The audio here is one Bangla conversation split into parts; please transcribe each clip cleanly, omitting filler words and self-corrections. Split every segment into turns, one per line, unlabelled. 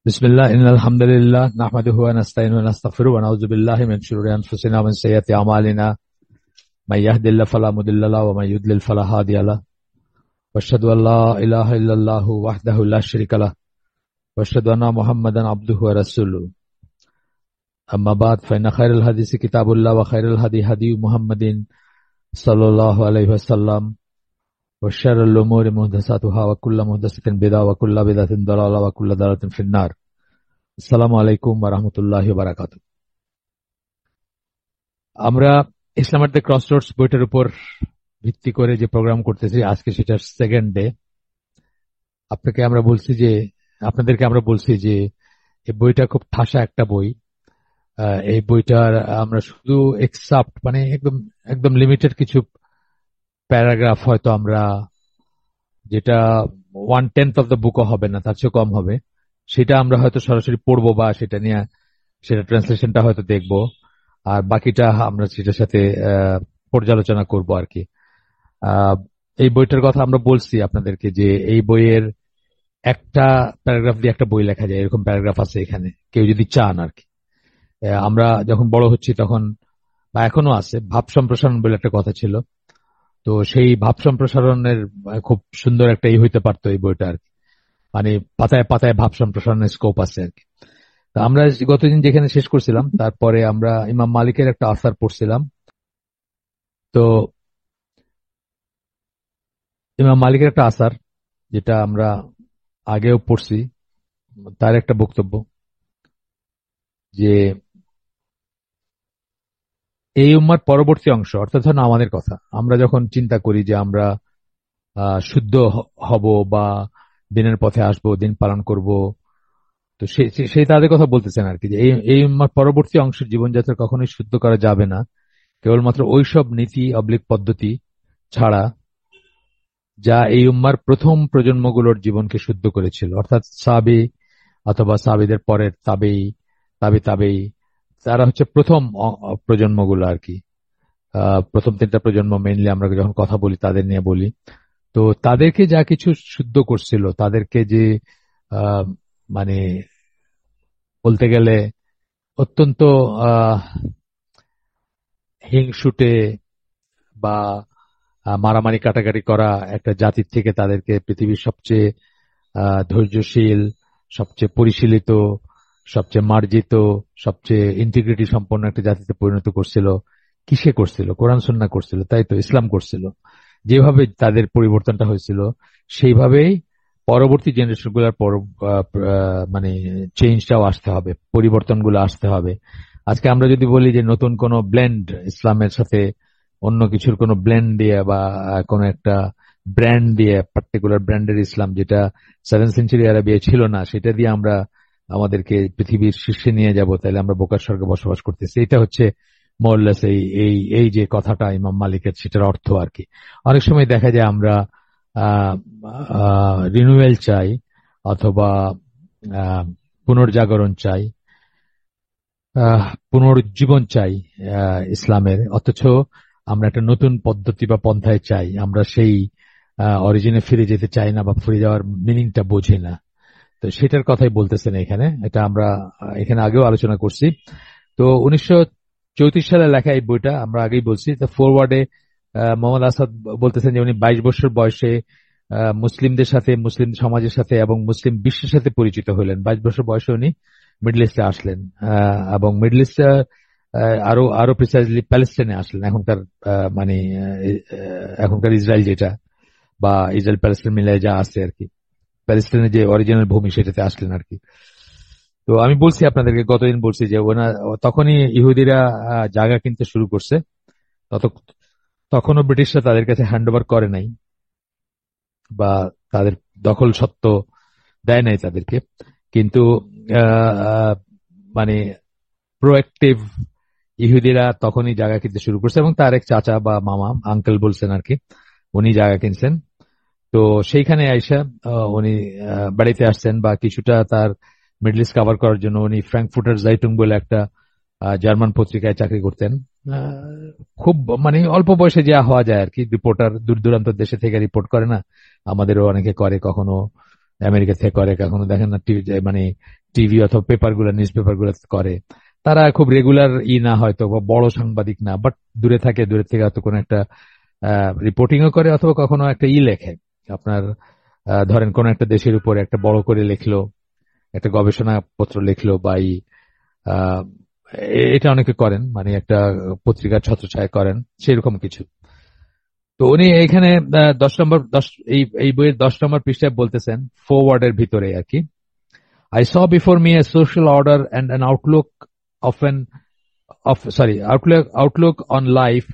बिस्मिल्लाह इन्नल हम्दुलिल्लाह नहमदुहु व नस्तईनुहु व नस्तगफिरुहु व नऊज़ु बिल्लाहि मिन शुरूरि अनफुसिना व मिन सय्यिआति अमालिना मन यहदिल्लाहु फला मुदिल्ल लहु व मन युद्लिल फला हादिय लहु व अशहदु अन ला इलाहा इल्लल्लाहु वहदहु ला शरीका लहु व अशहदु अन्ना मुहम्मदन अब्दुहु व रसूलुहु अम्मा बाद फइन्न खैरल हदीसि किताबुल्लाह व खैरल हदी हदी मुहम्मदिन सल्लल्लाहु अलैहि वसल्लम व शर्रुल उमूरि मुहदसातुहा व कुल्लु मुहदसातिन बिदअह व कुल्लु बिदअतिन दलाला व कुल्लु दलालातिन फिन्नार। আসসালামু আলাইকুম ওয়া রাহমাতুল্লাহি ওয়া বারাকাতুহু। আমরা ইসলামের দ্য ক্রসরোডস বইটার উপর ভিত্তি করে যে প্রোগ্রাম করতেছি, আজকে সেটার সেকেন্ড ডে। আপনাদেরকে আমরা বলছি যে এই বইটা খুব ঠাসা একটা বই। এই বইটার আমরা শুধু এক্সাপ্ট মানে একদম একদম লিমিটেড কিছু প্যারাগ্রাফ হয়তো আমরা, যেটা 1/10 অফ দ্য বুকও হবে না, তার চেয়ে কম হবে, সেটা আমরা হয়তো সরাসরি পড়বো বা সেটা ট্রান্সলেশনটা হয়তো দেখবো, আর বাকিটা আমরা সেটার সাথে পর্যালোচনা করব আর কি। এই বইটার কথা আমরা বলছি আপনাদেরকে যে এই বইয়ের একটা প্যারাগ্রাফ দিয়ে একটা বই লেখা যায়, এরকম প্যারাগ্রাফ আছে এখানে, কেউ যদি চান আর কি। আমরা যখন বড় হচ্ছি তখন, বা এখনো আছে, ভাব সম্প্রসারণ বলে একটা কথা ছিল, তো সেই ভাব সম্প্রসারণের খুব সুন্দর একটা হইতে পারতো এই বইটা আর কি। মানে পাতায় পাতায় ভাব সম্প্রসারণের স্কোপ আছে আর কি। আমরা গতদিন যেখানে শেষ করছিলাম, তারপরে আমরা ইমাম মালিকের একটা আসার পড়ছিলাম। তো ইমাম মালিকের একটা আসার, যেটা আমরা আগেও পড়ছি, তার একটা বক্তব্য যে এই উম্মার পরবর্তী অংশ, অর্থাৎ ধরুন আমাদের কথা, আমরা যখন চিন্তা করি যে আমরা শুদ্ধ হব বা দিনের পথে আসব, দিন পালন করব, তো সেই তাদের কথা বলতেছেন আর কি, যে এই উম্মার পরবর্তী অংশের জীবনযাত্রা কখনোই শুদ্ধ করা যাবে না কেবলমাত্র ওইসব নীতি অবলিক পদ্ধতি ছাড়া যা এই উম্মার প্রথম প্রজন্মগুলোর জীবনকে শুদ্ধ করেছিল, অর্থাৎ সাহাবী অথবা সাহাবীদের পরের তাবেই, তাবেই, তারা হচ্ছে প্রথম প্রজন্মগুলো আর কি। প্রথম তিনটা প্রজন্ম মেইনলি আমরা যখন কথা বলি তাদের নিয়ে বলি। তো তাদেরকে যা কিছু শুদ্ধ করছিল, তাদেরকে যে আহ, মানে বলতে গেলে অত্যন্ত হিংসুটে বা মারামারি কাটাকাটি করা একটা জাতির থেকে তাদেরকে পৃথিবীর সবচেয়ে ধৈর্যশীল, সবচেয়ে পরিশীলিত, সবচেয়ে মার্জিত, সবচেয়ে ইন্টিগ্রিটি সম্পন্ন একটা জাতিতে পরিণত করছিল। কিসে করছিল? কোরআন সুন্নাহ করছিল, তাই তো, ইসলাম করছিল। যেভাবে তাদের পরিবর্তনটা হয়েছিল, সেইভাবেই পরবর্তী জেনারেশন গুলার মানে চেঞ্জটাও আসতে হবে, পরিবর্তনগুলো আসতে হবে। আজকে আমরা যদি বলি যে নতুন কোন ব্লেন্ড ইসলামের সাথে অন্য কিছুর কোন ব্লেন্ড দিয়ে বা কোন একটা ব্র্যান্ড দিয়ে, পার্টিকুলার ব্র্যান্ডের ইসলাম যেটা 7th সেঞ্চুরি আরবিয়া ছিল না, সেটা দিয়ে আমরা আমাদেরকে পৃথিবীর শীর্ষে নিয়ে যাব, তাহলে আমরা বোকার স্বর্গে বসবাস করতেছি। এটা হচ্ছে মোরলেস এই এই এই যে কথাটা ইমাম মালিকের, সেটার অর্থ আর কি। অনেক সময় দেখা যায় আমরা রিনিউয়াল চাই অথবা আহ, পুনর্জাগরণ চাই, পুনরুজ্জীবন চাই ইসলামের, অথচ আমরা একটা নতুন পদ্ধতি বা পন্থায় চাই। আমরা সেই অরিজিনে ফিরে যেতে চাই না বা ফিরে যাওয়ার মিনিংটা বোঝে না। তো সেটার কথাই বলতেছেন এখানে। এটা আমরা এখানে আগেও আলোচনা করছি। তো 1934 সালে লেখা এই বইটা, আমরা আগেই বলছি। তো ফরওয়ার্ডে মোহাম্মদ আসাদ বলতেছেন যে উনি 22 বছর বয়সে মুসলিমদের সাথে, মুসলিম সমাজের সাথে এবং মুসলিম বিশ্বের সাথে পরিচিত হলেন। 22 বছর বয়সে উনি মিডল ইস্টে আসলেন, এবং মিডল ইস্টে আরো আরো প্রিসাইজলি প্যালেস্টাইনে আসলেন। এখনকার মানে এখনকার ইসরায়েল যেটা, বা ইসরায়েল প্যালেস্টাইন মিলে যা আছে আর কি, প্যালেস্টাইনের যে অরিজিনাল ভূমি সেটাতে আসলেন আর কি। তো আমি বলছি আপনাদেরকে, গতদিন বলছি যে তখনই ইহুদিরা জায়গা কিনতে শুরু করছে। তখনও ব্রিটিশরা তাদের কাছে হ্যান্ড ওভার করে নাই বা তাদের দখল সত্ত্ব দেয় নাই তাদেরকে, কিন্তু আহ, আহ, মানে প্রোঅ্যাক্টিভ ইহুদিরা তখনই জায়গা কিনতে শুরু করছে, এবং তার এক চাচা বা মামা, আঙ্কেল বলছেন আর কি, উনি জায়গা কিনছেন। তো সেইখানে আইসা উনি বাড়িতে আসছেন, বা কিছুটা তার মিডল ইস্ট কভার করার জন্য উনি ফ্র্যাঙ্কফুর্টার জাইটুং বলে একটা জার্মান পত্রিকায় চাকরি করতেন। খুব মানে অল্প বয়সে যা হওয়া যায় আর কি, রিপোর্টার, দূর দূরান্ত দেশে থেকে রিপোর্ট করে না, আমাদেরও অনেকে করে, কখনো আমেরিকা থেকে করে, কখনো দেখেন না মানে টিভি অথবা পেপারগুলো, নিউজ পেপারগুলো করে, তারা খুব রেগুলার না হয়তো, বা বড় সাংবাদিক না, বাট দূরে থাকে, দূরে থেকে হয়তো কোনো একটা রিপোর্টিংও করে, অথবা কখনো একটা লেখে আপনার, ধরেন কোন একটা দেশের উপরে একটা বড় করে লিখলো, একটা গবেষণা পত্র লিখলো, বা আহ, এটা অনেকে করেন, মানে একটা পত্রিকার ছত্রছায়া করেন, সেরকম কিছু। তো উনি এখানে 10 নম্বর এই এই বইয়ের 10 নম্বর পৃষ্ঠায় বলতেছেন, ফরওয়ার্ডের ভিতরে আর কি, I saw before me a social order and an outlook on life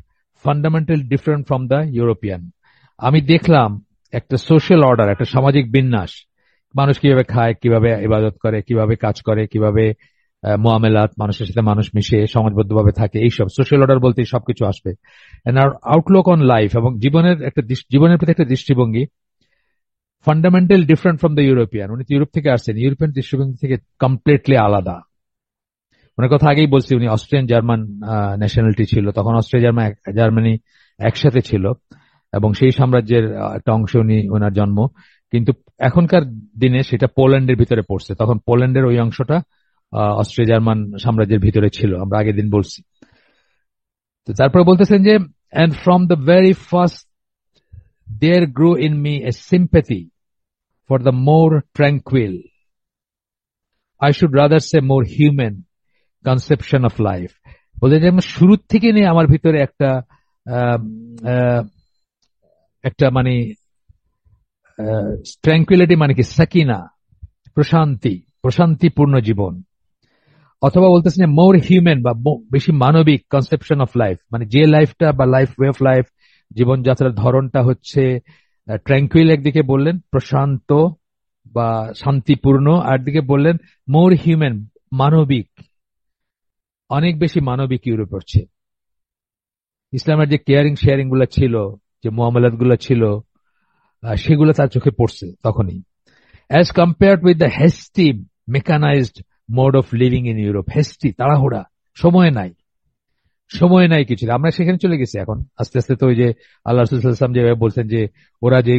fundamentally different from the European. আমি দেখলাম একটা সোশ্যাল অর্ডার, একটা সামাজিক বিন্যাস, মানুষ কিভাবে খায়, কিভাবে ইবাদত করে, কিভাবে কাজ করে, কিভাবে মুআমেলাত, মানুষের সাথে মানুষ মিশে সমাজবদ্ধভাবে থাকে, এইসব সোশ্যাল অর্ডার বলতে সবকিছু আসবে। এন্ড আর আউটলুক অন লাইফ, এবং জীবনের প্রতি একটা দৃষ্টিভঙ্গি fundamental different from the European. উনি তো ইউরোপ থেকে আসছেন, ইউরোপিয়ান দৃষ্টিভঙ্গি থেকে কমপ্লিটলি আলাদা। ওনার কথা আগেই বলছি, উনি অস্ট্রিয়ান জার্মান ন্যাশনালিটি ছিল, তখন অস্ট্রিয়া জার্মানি একসাথে ছিল, এবং সেই সাম্রাজ্যের একটা অংশে ওনার জন্ম। কিন্তু এখনকার দিনে সেটা পোল্যান্ডের ভিতরে পড়ছে, তখন পোল্যান্ডের ওই অংশটা অস্ট্রিয়া জার্মান সাম্রাজ্যের ভিতরে ছিল, আমরা আগের দিন বলছি। তো তারপরে বলতেছেন যে, and from the very first there grew in me a sympathy for the more tranquil, I should rather say more human conception of life. বলতে যে শুরুর থেকে নিয়ে আমার ভিতরে একটা আহ, আহ, একটা মানে ট্র্যাঙ্কুইলিটি, মানে কি সাকিনা, প্রশান্তিপূর্ণ জীবন, অথবা বলতেছেন যে মোর হিউম্যান, বা বেশি মানবিক কনসেপশন অফ লাইফ, মানে যে লাইফটা বা লাইফ ওয়ে অফ লাইফ, জীবনযাত্রার ধরনটা হচ্ছে ট্র্যাঙ্কুইল একদিকে বললেন, প্রশান্ত বা শান্তিপূর্ণ, আর দিকে বললেন মোর হিউম্যান, মানবিক, অনেক বেশি মানবিক ইউরোপের চেয়ে। ইসলামের যে কেয়ারিং শেয়ারিং গুলা ছিল, যে মুআমালাত গুলা ছিল, সেগুলো তার চোখে পড়ছে তখনই, as compared with the hasty mechanized mode of living in Europe. Hasty, তাড়াহুড়া, সময় নাই, সময় নাই কিছু। আমরা সেখানে চলে গেছি এখন আস্তে আস্তে। তো ওই যে আল্লাহ রাসূল সাল্লাল্লাহু আলাইহি ওয়াসাল্লাম যেভাবে বলছেন যে ওরা যে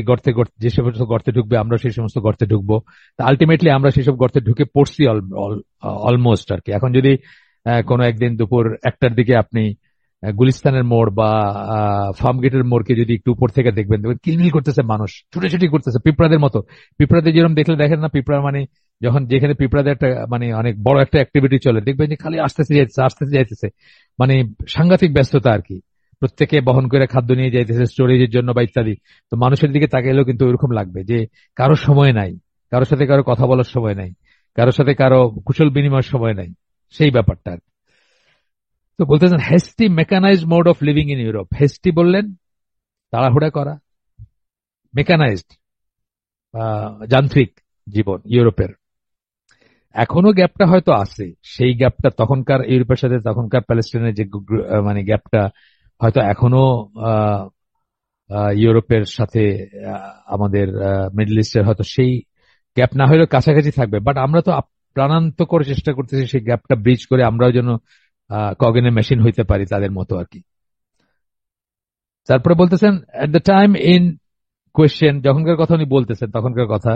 যে সমস্ত গর্তে ঢুকবে, আমরা সেই সমস্ত গর্তে ঢুকবো, তা আলটিমেটলি আমরা সেসব গর্তে ঢুকে পড়ছি অলমোস্ট আর কি। এখন যদি কোনো একদিন দুপুর 1টার দিকে আপনি গুলিস্তানের মোড় বা ফার্ম গেটের মোড়কে যদি একটু উপর থেকে দেখবেন, কিলমিল করতেছে মানুষ, ছুটাছুটি করতেছে পিঁপড়াদের মতো। পিঁপড়াদের যেরকম দেখলে দেখেন না, পিঁপড়া মানে যখন যেখানে পিঁপড়াদের একটা মানে অনেক বড় একটা অ্যাক্টিভিটি চলে, দেখবেন যে খালি আসতেছে যাইতেছে, মানে সাংঘাতিক ব্যস্ততা আর কি। প্রত্যেকে বহন করে খাদ্য নিয়ে যাইতেছে স্টোরেজের জন্য বা ইত্যাদি। তো মানুষের দিকে তাকাইলেও কিন্তু ওইরকম লাগবে যে কারো সময় নাই, কারোর সাথে কারো কথা বলার সময় নাই, কারোর সাথে কারো কুশল বিনিময়ের সময় নাই, সেই ব্যাপারটা আর কি। তো বলতেছেন hasty mechanized mode of living in Europe. Hasty বললেন তাড়াহুড়া করা, মেকানাইজড যান্ত্রিক জীবন ইউরোপের। এখনো গ্যাপটা হয়তো আছে, সেই গ্যাপটা তখনকার ইউরোপের সাথে তখনকার প্যালেস্টাইনের যে মানে গ্যাপটা হয়তো এখনো আহ, ইউরোপের সাথে আমাদের মিডল ইস্টের হয়তো সেই গ্যাপ না হলেও কাছাকাছি থাকবে। বাট আমরা তো প্রাণান্ত করে চেষ্টা করতেছি সেই গ্যাপটা ব্রিজ করে আমরাও যেন কগেনের মেশিন হইতে পারি তাদের মতো আর কি। তারপরে বলতেছেন at the time in question, যখনকার কথা উনি বলতেছেন তখনকার কথা,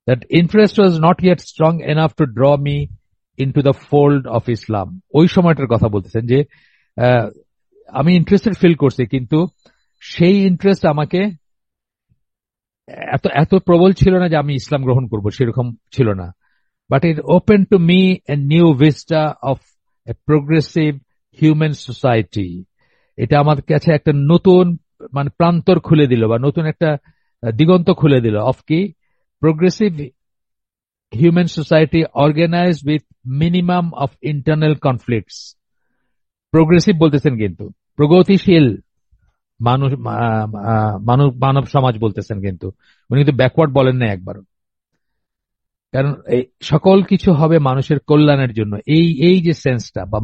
that interest was not yet strong enough to draw me into the fold of Islam. ওই সময়টার কথা বলতেছেন যে আহ, আমি ইন্টারেস্টেড ফিল করছি, কিন্তু সেই ইন্টারেস্ট আমাকে এত এত প্রবল ছিল না যে আমি ইসলাম গ্রহণ করব, সেরকম ছিল না। But it open to me a new vista of A progressive human society. এটা আমার কাছে একটা নতুন মানে প্রান্তর খুলে দিল, বা নতুন একটা দিগন্ত খুলে দিল, অফ কি progressive human society organized with minimum of internal conflicts. Progressive বলতেছেন কিন্তু প্রগতিশীল মানুষ, মানব সমাজ বলতেছেন, কিন্তু উনি কিন্তু ব্যাকওয়ার্ড বলেন না একবারও। কারণ এই সকল কিছু হবে মানুষের কল্যাণের জন্য, এই এই যে সেন্সটা, বা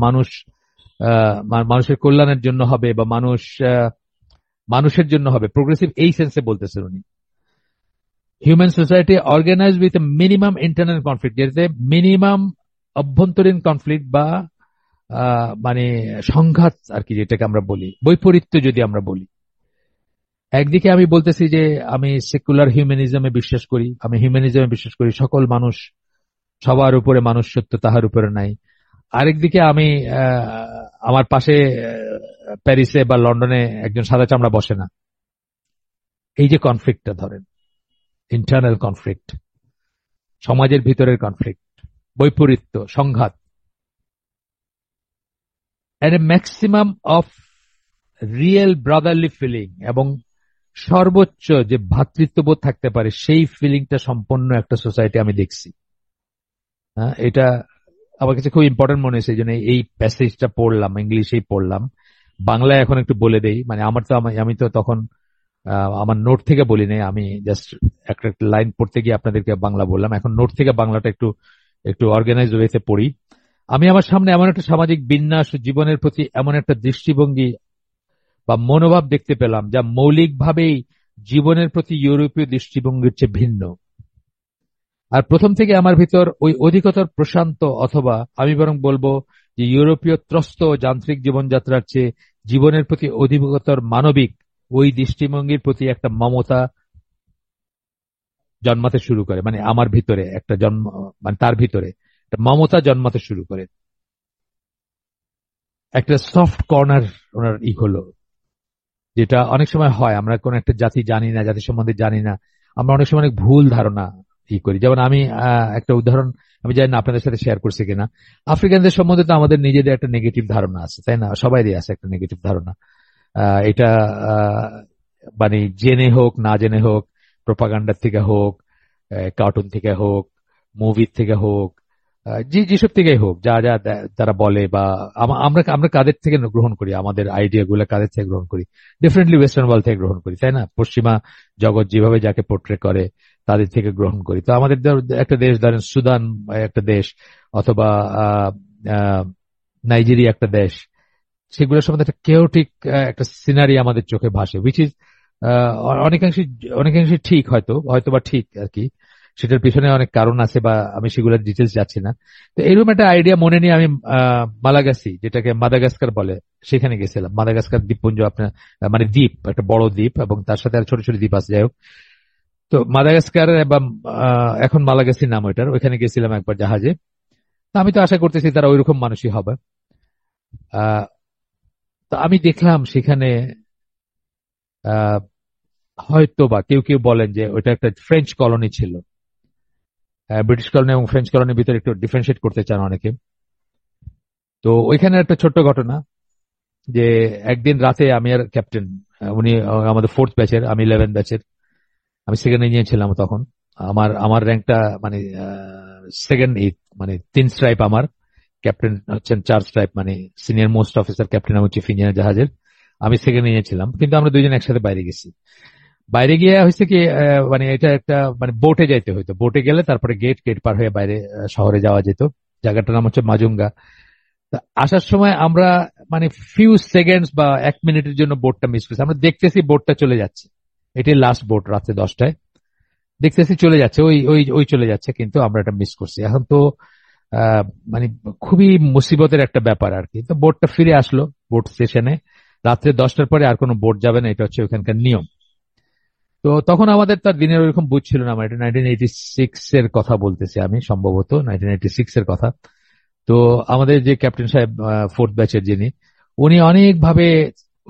মানুষের কল্যাণের জন্য হবে, বা মানুষের জন্য হবে, প্রোগ্রেসিভ এই সেন্সে বলতেছেন উনি। Human society organize with minimum internal conflict, যেটাতে মিনিমাম অভ্যন্তরীণ কনফ্লিক্ট বা মানে সংঘাত আর কি, যেটাকে আমরা বলি বৈপরীত্য যদি আমরা বলি। একদিকে আমি বলতেছি যে আমি সেকুলার হিউম্যানিজমে বিশ্বাস করি, আমি হিউম্যানিজমে বিশ্বাস করি, সকল মানুষ সবার উপরে মানুষ সত্য, তাহার উপরে নাই। আরেকদিকে আমি আমার পাশে প্যারিসে বা লন্ডনে একজন সাদা চামড়া বসে না। এই যে কনফ্লিক্টটা ধরেন, ইন্টারনাল কনফ্লিক্ট, সমাজের ভিতরের কনফ্লিক্ট, বৈপরীত্য, সংঘাত, এর maximum of real brotherly feeling এবং সর্বোচ্চ যে ভ্রাতৃত্ববোধ থাকতে পারে, সেই ফিলিংটা সম্পন্ন একটা সোসাইটি আমি দেখছি। হ্যাঁ, এটা আমার কাছে খুব ইম্পর্টেন্ট মনে হয়েছে, এই জন্য এই প্যাসেজটা পড়লাম, ইংলিশেই পড়লাম। বাংলায় এখন একটু বলে দেই, মানে আমার তো আমি তো তখন আমার নোট থেকে বলি নাই, আমি জাস্ট একটা একটা লাইন পড়তে গিয়ে আপনাদেরকে বাংলা বললাম। এখন নোট থেকে বাংলাটা একটু একটু অর্গানাইজ ওয়েতে পড়ি। আমি আমার সামনে এমন একটা সামাজিক বিন্যাস ও জীবনের প্রতি এমন একটা দৃষ্টিভঙ্গি বা মনোভাব দেখতে পেলাম যা মৌলিকভাবেই জীবনের প্রতি ইউরোপীয় দৃষ্টিভঙ্গির চেয়ে ভিন্ন। আর প্রথম থেকে আমার ভিতর ওই অধিকতর প্রশান্ত, অথবা আমি বরং বলবো যে ইউরোপীয় ত্রস্ত ও যান্ত্রিক জীবনযাত্রার চেয়ে জীবনের প্রতি অধিকতর মানবিক ওই দৃষ্টিভঙ্গির প্রতি একটা মমতা জন্মাতে শুরু করে। মানে আমার ভিতরে একটা জন্ম, মানে তার ভিতরে একটা মমতা জন্মাতে শুরু করে। একটা সফট কর্নার ওনার হলো, যেটা অনেক সময় হয়, আমরা কোন একটা জাতি জানি না, জাতি সম্বন্ধে জানি না, আমরা অনেক সময় অনেক ভুল ধারণা করি। যেমন আমি একটা উদাহরণ, আমি জানি না আপনাদের সাথে শেয়ার করছি কিনা, আফ্রিকানদের সম্বন্ধে তো আমাদের নিজেদের একটা নেগেটিভ ধারণা আছে, তাই না? সবাইরই আছে একটা নেগেটিভ ধারণা। এটা আহ, মানে জেনে হোক না জেনে হোক, প্রোপাগান্ডার থেকে হোক, কার্টুন থেকে হোক, মুভির থেকে হোক, যে যেসব থেকেই হোক, যা যা তারা বলে, বা আমরা আমরা কাদের থেকে গ্রহণ করি, আমাদের আইডিয়া গুলো কাদের থেকে গ্রহণ করি? ডেফিনেটলি ওয়েস্টার্ন ওয়ার্ল্ড থেকে গ্রহণ করি, তাই না? পশ্চিমা জগৎ যেভাবে যাকে পোর্ট্রে করে তাদের থেকে গ্রহণ করি। তো আমাদের একটা দেশ ধরেন সুদান, একটা দেশ, অথবা আহ আহ নাইজেরিয়া একটা দেশ, সেগুলোর সম্বন্ধে একটা কেওটিক একটা সিনারি আমাদের চোখে ভাসে, উইচ ইজ অনেকাংশে অনেকাংশে ঠিক, হয়তো হয়তো বা ঠিক আর কি। সেটার পিছনে অনেক কারণ আছে, বা আমি সেগুলোর ডিটেলস যাচ্ছি না। তো এরকম একটা আইডিয়া মনে নিয়ে আমি মালাগাসি, যেটাকে মাদাগাস্কার বলে, সেখানে গেছিলাম। মাদাগাস্কার দ্বীপপুঞ্জ আপনার মানে দ্বীপ, একটা বড় দ্বীপ, এবং তার সাথে আর ছোট ছোট দ্বীপ আছে, যাই হোক। তো মাদাগাস্কার বা এখন মালাগাসি নাম ওইটার, ওইখানে গেছিলাম একবার জাহাজে। তো আমি তো আশা করতেছি তারা ওইরকম মানুষই হবে। আহ তো আমি দেখলাম সেখানে আহ হয়তো বা কেউ কেউ বলেন যে ওইটা একটা ফ্রেঞ্চ কলোনি ছিল। ব্রিটিশ কলোনি এবং ফ্রেঞ্চ কলোনির ভিতরে একটু ডিফারেন্সিয়েট করতে চান অনেকে। তো ওইখানে একটা ছোট্ট ঘটনা, যে একদিন রাতে আমি আর ক্যাপ্টেন, উনি আমাদের 4th ব্যাচের, আমি 11 ব্যাচের, আমি সেকেন্ড ইঞ্জিনিয়ার ছিলাম তখন। আমার আমার র্যাঙ্কটা মানে সেকেন্ড এইট, মানে 3 স্ট্রাইপ আমার। ক্যাপ্টেন হচ্ছেন 4 স্ট্রাইপ, মানে সিনিয়র মোস্ট অফিসার ক্যাপ্টেন এবং চিফ ইঞ্জিনিয়ার জাহাজের। আমি সেকেন্ড ইঞ্জিনিয়ার ছিলাম, কিন্তু আমরা দুইজন একসাথে বাইরে গেছি। বাইরে গিয়ে হয়েছে কি, মানে এটা একটা মানে বোটে যাইতে হইতো, বোটে গেলে তারপরে গেট গেট পার হয়ে বাইরে শহরে যাওয়া যেত। জায়গাটার নাম হচ্ছে মাজুঙ্গা। তা আসার সময় আমরা মানে ফিউ সেকেন্ডস বা 1 মিনিটের জন্য বোটটা মিস করছি। আমরা দেখতেছি বোটটা চলে যাচ্ছে, এটি লাস্ট বোট, রাতে 10টায় দেখতেছি চলে যাচ্ছে, ওই ওই ওই চলে যাচ্ছে, কিন্তু আমরা এটা মিস করছি। এখন তো মানে খুবই মুসিবতের একটা ব্যাপার আর কি। তো বোটটা ফিরে আসলো বোট স্টেশনে, রাত্রে 10টার পরে আর কোনো বোট যাবে না, এটা হচ্ছে ওখানকার নিয়ম। তো তখন আমাদের তার দিনের ওইরকম বুঝ ছিল না, আমার এটা 1986 এর কথা বলতেছি আমি, সম্ভবত 1986 এর কথা। তো আমাদের যে ক্যাপ্টেন সাহেব, 4th ব্যাচের যিনি, উনি অনেকভাবে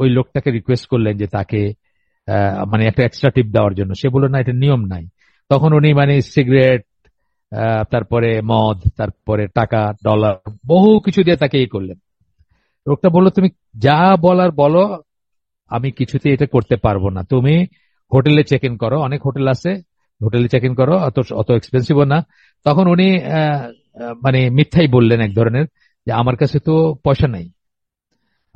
ওই লোকটাকে রিকোয়েস্ট করলেন যে তাকে মানে একটা এক্সট্রা টিপ দেওয়ার জন্য। সে বললো না, এটা নিয়ম নাই। তখন উনি মানে সিগারেট, তারপরে মদ, তারপরে টাকা, ডলার, বহু কিছু দিয়ে তাকে করলেন। লোকটা বললো, তুমি যা বলার বলো, আমি কিছুতে এটা করতে পারবো না। তুমি হোটেলে চেক ইন করো, অনেক হোটেল আছে, হোটেলে চেক ইন করো, অত অত এক্সপেন্সিভও না। তখন উনি মানে মিথ্যাই বললেন এক ধরনের, যে আমার কাছে তো পয়সা নাই,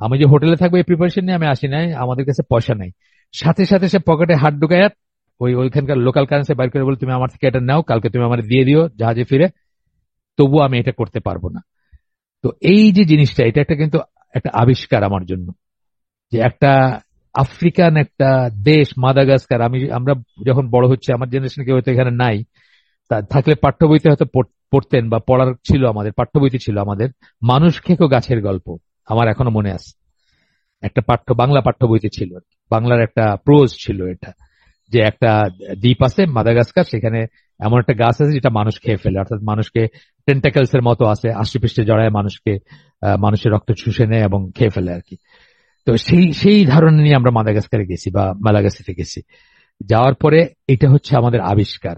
আমি যে হোটেলে থাকবো এই প্রিপারেশন নিয়ে আমি আসি নাই, আমাদের কাছে পয়সা নাই। সাথে সাথে সে পকেটে হাত ঢুকায় ওইখানকার লোকাল কারেন্সি বাইর করে বলে, তুমি আমার থেকে এটা নাও, কালকে তুমি আমার দিয়ে দিও জাহাজে ফিরে, তবু আমি এটা করতে পারবো না। তো এই যে জিনিসটা, এটা একটা কিন্তু একটা আবিষ্কার আমার জন্য, যে একটা আফ্রিকান একটা দেশ মাদাগাস্কার। আমরা যখন বড় হচ্ছে, আমার জেনারেশন কেউ হয়তো এখানে নাই, থাকলে পাঠ্য বইতে হয়তো পড়তেন, বা পড়ার ছিল, আমাদের পাঠ্য বইতে ছিল আমাদের মানুষ খেকো গাছের গল্প। আমার এখনো মনে আছে, একটা বাংলা পাঠ্য বইতে ছিল, বাংলার একটা প্রোজ ছিল এটা, যে একটা দ্বীপ আছে মাদাগাস্কার, সেখানে এমন একটা গাছ আছে যেটা মানুষ খেয়ে ফেলে, অর্থাৎ মানুষকে টেন্টাকেলস এর মতো আছে, আষ্টেপৃষ্ঠে জড়ায় মানুষকে, মানুষের রক্ত চুষে নেয় এবং খেয়ে ফেলে আর কি। তো সেই সেই ধারণা নিয়ে আমরা মাদাগাস্কারে গেছি বা মালাগাসিতে গেছি। যাওয়ার পরে এটা হচ্ছে আমাদের আবিষ্কার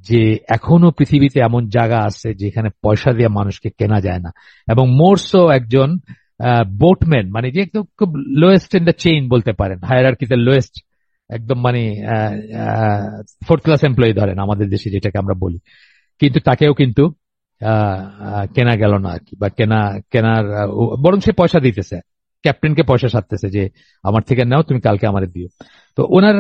যে এখনো পৃথিবীতে এমন জায়গা আছে যেখানে পয়সা দিয়ে মানুষকে কেনা যায় না, এবং মোরসো একজন বোটম্যান, মানে যে একদম খুব লোয়েস্ট ইন দ্য চেইন বলতে পারেন, হায়ারার্কিতে লোয়েস্ট, একদম মানে ফোর্থ ক্লাস এমপ্লয়ি ধরেন আমাদের দেশে যেটাকে আমরা বলি, কিন্তু তাকেও কিন্তু কেনা গেল না আর কি, বা কেনার বরং সে পয়সা দিতেছে, ক্যাপ্টেনকে পয়সা সারতেছে যে আমার থেকে নাও, তুমি কালকে আমার দিও। তো ওনার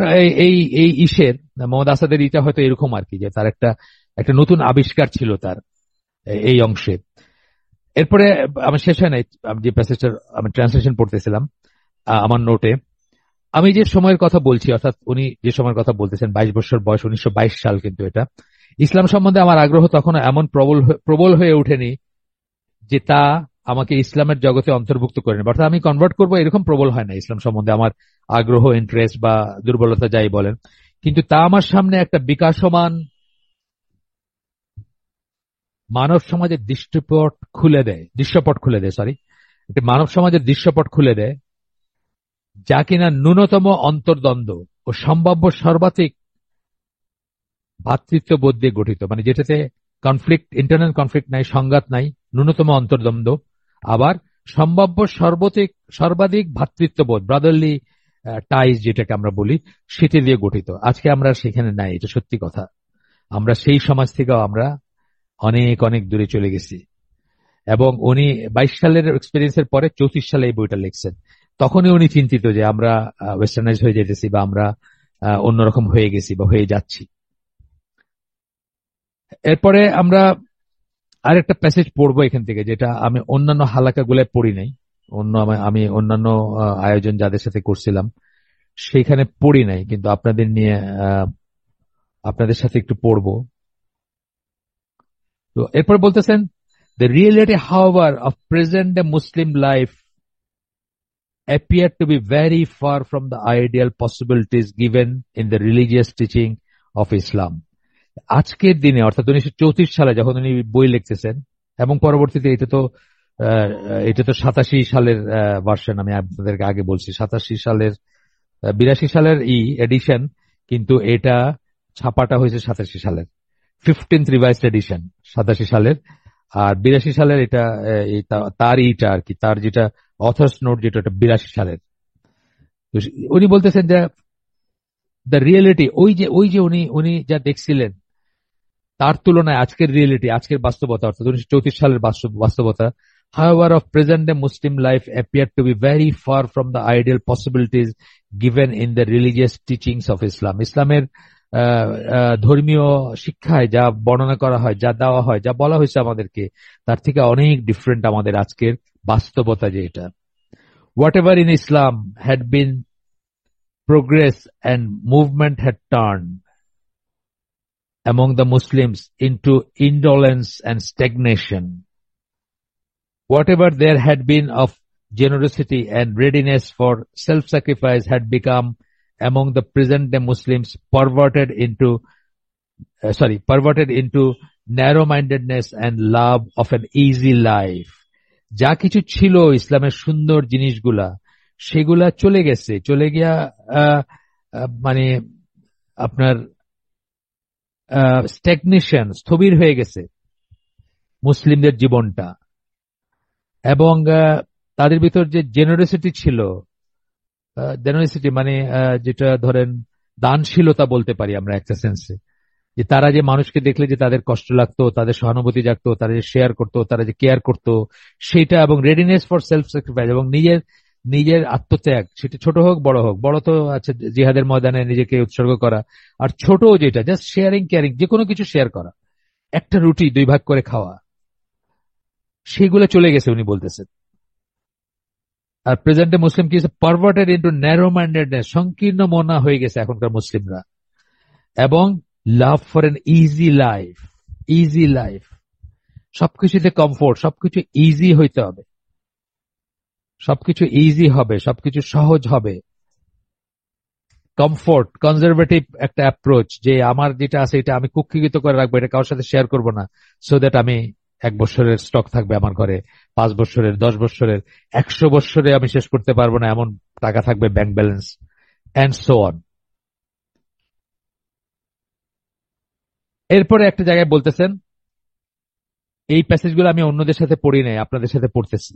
এই এই ইসের, মোহাম্মদ আসাদের ইটা হয়তো এরকম আর কি, যে তার একটা একটা নতুন আবিষ্কার ছিল তার এই অংশে। এরপরে আমার শেষ হয় নাই, আমি যে প্যাসেজটার আমি ট্রান্সলেশন পড়তেছিলাম আমার নোটে, আমি যে সময়ের কথা বলছি, অর্থাৎ উনি যে সময়ের কথা বলতেছেন 22 বছর বয়স, 1922 সাল, কিন্তু এটা ইসলাম সম্বন্ধে আমার আগ্রহ তখন এমন প্রবল হয়ে ওঠেনি যে তা আমাকে ইসলামের জগতে অন্তর্ভুক্ত করে নেবে, অর্থাৎ আমি কনভার্ট করবো এরকম প্রবল হয় না ইসলাম সম্বন্ধে আমার আগ্রহ, ইন্টারেস্ট বা দুর্বলতা যাই বলেন, কিন্তু তা আমার সামনে একটা বিকাশমান মানব সমাজের দৃশ্যপট খুলে দেয়, সরি, একটি মানব সমাজের দৃশ্যপট খুলে দেয়, যা কিনা ন্যূনতম অন্তর্দ্বন্দ্ব ও সম্ভাব্য সর্বাধিক ভ্রাতৃত্ববোধ দিয়ে গঠিত, মানে যেটাতে কনফ্লিক্ট, ইন্টারনাল কনফ্লিক্ট নাই, সংঘাত নাই, ন্যূনতম অন্তর্দ্বন্দ্ব, আবার সম্ভাব্য সর্বাধিক ভ্রাতৃত্ববোধ, ব্রাদারলি টাইজ যেটাকে আমরা বলি, সেটি দিয়ে গঠিত। আজকে আমরা সেখানে নাই, এটা সত্যি কথা। আমরা সেই সমাজ থেকেও আমরা অনেক অনেক দূরে চলে গেছি। এবং উনি 22 সালের এক্সপিরিয়েন্সের পরে 34 সালে এই বইটা লিখছেন। তখনই উনি চিন্তিত যে আমরা ওয়েস্টার্নাইজ হয়ে যেতেছি, বা আমরা অন্যরকম হয়ে গেছি বা হয়ে যাচ্ছি। এরপরে আমরা আরেকটা প্যাসেজ পড়বো এখান থেকে, যেটা আমি অন্যান্য হালাকাগুলোয় পড়ি নাই, আমি অন্যান্য আয়োজন যাদের সাথে করছিলাম সেইখানে পড়ি নাই, কিন্তু আপনাদের নিয়ে আপনাদের সাথে একটু পড়বো। তো এরপর বলতেছেন, the reality however of present day Muslim life appear to be very far from the ideal possibilities given in the religious teaching of Islam. আজকের দিনে, অর্থাৎ 1934 সালে যখন উনি বই লিখতেছেন, এবং পরবর্তীতে এটা তো 87 সালের ভার্সন, আমি আপনাদেরকে আগে বলছি 87 সালের 82 সালের এডিশন, কিন্তু এটা ছাপাটা হয়েছে 87 সালের 15th রিভাইজড এডিশন 87 সালের। আর 82 সালের এটা তার আর কি, তার যেটা অথার্স নোট, যেটা 82 সালের। তো উনি বলতেছেন যে দ্য রিয়েলিটি, ওই যে উনি উনি যা দেখছিলেন তার তুলনায় আজকের রিয়েলিটি, আজকের বাস্তবতা, অর্থাৎ 1934 সালের বাস্তবতা, however of present day Muslim life appear to be very far from the ideal possibilities given in the religious teachings of Islam. ইসলামের ধর্মীয় শিক্ষায় যা বর্ণনা করা হয়, যা দেওয়া হয়, যা বলা হয়েছে আমাদেরকে, তার থেকে অনেক ডিফারেন্ট আমাদের আজকের বাস্তবতা। যে এটা whatever in Islam had been progress and movement had turned among the Muslims into indolence and stagnation. Whatever there had been of generosity and readiness for self-sacrifice had become among the present-day Muslims perverted into narrow-mindedness and love of an easy life. যা কিছু ছিল ইসলামের সুন্দর জিনিসগুলা, সেগুলা চলে গিয়া মানে আপনার স্ট্যাগনেশন, স্থবির হয়ে গেছে মুসলিমদের জীবনটা। এবং তাদের ভিতর যে জেনারেসিটি ছিল, জেনারেসিটি মানে যেটা ধরেন দানশীলতা বলতে পারি আমরা একটা সেন্সে, যে তারা যে মানুষকে দেখলে যে তাদের কষ্ট লাগতো, তাদের সহানুভূতি জাগতো, তারা যে শেয়ার করতো, তারা যে কেয়ার করতো, সেটা, এবং রেডিনেস ফর সেলফ স্যাক্রিফাইস, এবং নিজের আত্মত্যাগ, সেটা ছোট হোক বড় হোক, বড় তো আচ্ছা জিহাদের ময়দানে নিজেকে উৎসর্গ করা, আর ছোট যেটা জাস্ট শেয়ারিং কেয়ারিং, যে কোনো কিছু শেয়ার করা, একটা রুটি 2 ভাগ করে খাওয়া, সেগুলো চলে গেছে উনি বলতেছেন। আর প্রেজেন্টে মুসলিম কি পারভার্টেড ইনটু ন্যারো মাইন্ডেডনেস, সংকীর্ণ মনা হয়ে গেছে এখনকার মুসলিমরা, এবং love for N easy life, সবকিছুতে কমফোর্ট, সবকিছু ইজি হইতে হবে, সবকিছু ইজি হবে, সবকিছু সহজ হবে। কমফোর্ট, কনজারভেটিভ একটা অ্যাপ্রোচ, যে আমার যেটা আছে এটা আমি কুক্ষিগত করে রাখবো, এটা কারোর সাথে শেয়ার করবো না, সো দ্যাট আমি 1 বছরের স্টক থাকবে আমার ঘরে, 5 বছরের, 10 বছরের, 100 বছরে আমি শেষ করতে পারবো না এমন টাকা থাকবে bank balance, and so on. এরপরে একটা জায়গায় বলতেছেন, এই প্যাসেজগুলো আমি অন্যদের সাথে পড়ি নাই, আপনাদের সাথে পড়তেছি।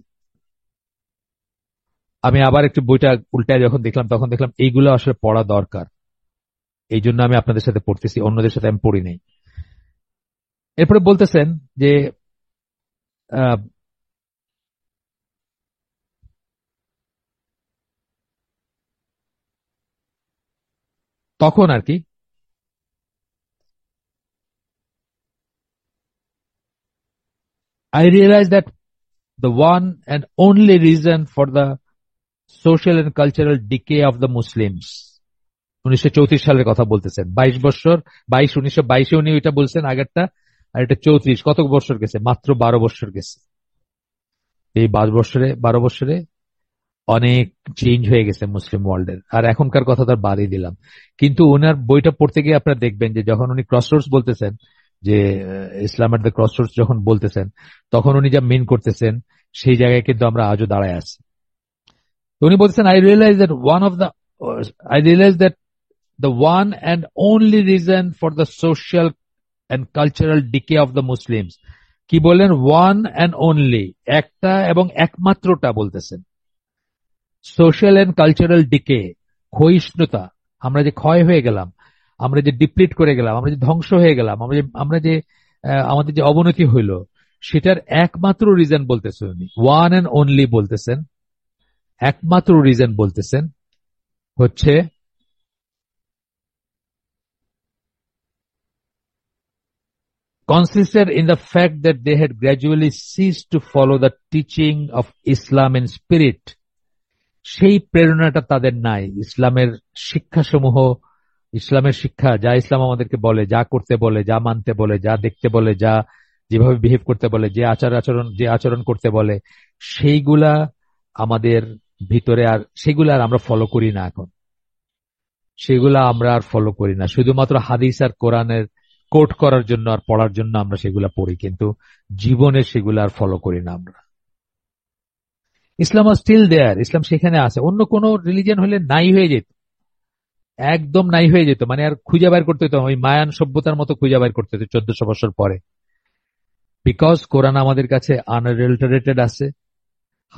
আমি আবার একটু বইটা উল্টায় যখন দেখলাম, তখন দেখলাম এইগুলো আসলে পড়া দরকার, এই জন্য আমি আপনাদের সাথে পড়তেছি, অন্যদের সাথে আমি পড়ি নাই। এরপরে বলতেছেন যে আহ, তখন আর কি, I realized that the one and only reason for the social and cultural decay of the Muslims, 1934 সালের কথা বলতেছেন, 22 বছর, 1922 উনি ওইটা বলছেন আগেরটা, আর এটা 34, কত বছর গেছে, মাত্র 12 বছর গেছে। এই 12 বছরে অনেক চেঞ্জ হয়ে গেছে মুসলিম ওয়ার্ল্ডের, আর এখনকার কথা তো আর বাদই দিলাম। কিন্তু ওনার বইটা পড়তে গিয়ে আপনারা দেখবেন যে যখন উনি ক্রসরোডস বলতেছেন, যে ইসলাম এট দ্য ক্রসরোডস যখন বলতেছেন, তখন উনি যা মিন করতেছেন সেই জায়গায় কিন্তু আমরা আজও দাঁড়ায় আছি। তো উনি বলতেছেন, I realize that the one and only reason for the social and cultural decay of the Muslims. কি বললেন? ওয়ান অ্যান্ড অনলি, একটা এবং একমাত্রটা বলতেছেন। সোশ্যাল এন্ড কালচারাল ডিকে, ক্ষয়িষ্ণুতা, আমরা যে ক্ষয় হয়ে গেলাম, আমরা যে ডিপ্লিট করে গেলাম, আমরা যে ধ্বংস হয়ে গেলাম, আমরা যে আমাদের যে অবনতি হইল, সেটার একমাত্র রিজন বলতেছেন উনি, ওয়ান এন্ড অনলি বলতেছেন, একমাত্র রিজন বলতেছেন হচ্ছে consisted in the fact that they had gradually ceased to follow the teaching of Islam in spirit. সেই প্রেরণাটা তাদের নাই, ইসলামের শিক্ষাসমূহ, ইসলামের শিক্ষা, যা ইসলাম আমাদেরকে বলে, যা করতে বলে, যা মানতে বলে, যা দেখতে বলে, যা যেভাবে বিহেভ করতে বলে, যে আচরণ করতে বলে, সেইগুলা আমাদের ভিতরে, আর সেগুলা আর আমরা ফলো করি না এখন, সেগুলা আমরা আর ফলো করি না, শুধুমাত্র হাদিস আর কোরআনের কোট করার জন্য আর পড়ার জন্য আমরা সেগুলা পড়ি, কিন্তু জীবনে সেগুলা আর ফলো করি না আমরা। ইসলাম স্টিল দেয়ার, ইসলাম সেখানে আছে, অন্য কোন রিলিজন হলে নাই হয়ে যেত, একদম নাই হয়ে যেত, মানে আর খুঁজে বের করতে হতো, ওই মায়ান সভ্যতার মতো খুঁজে বের করতে হতো 1400 বছর পরে। বিকজ কোরআন আমাদের কাছে আনঅ্যাডাল্টারেটেড আছে,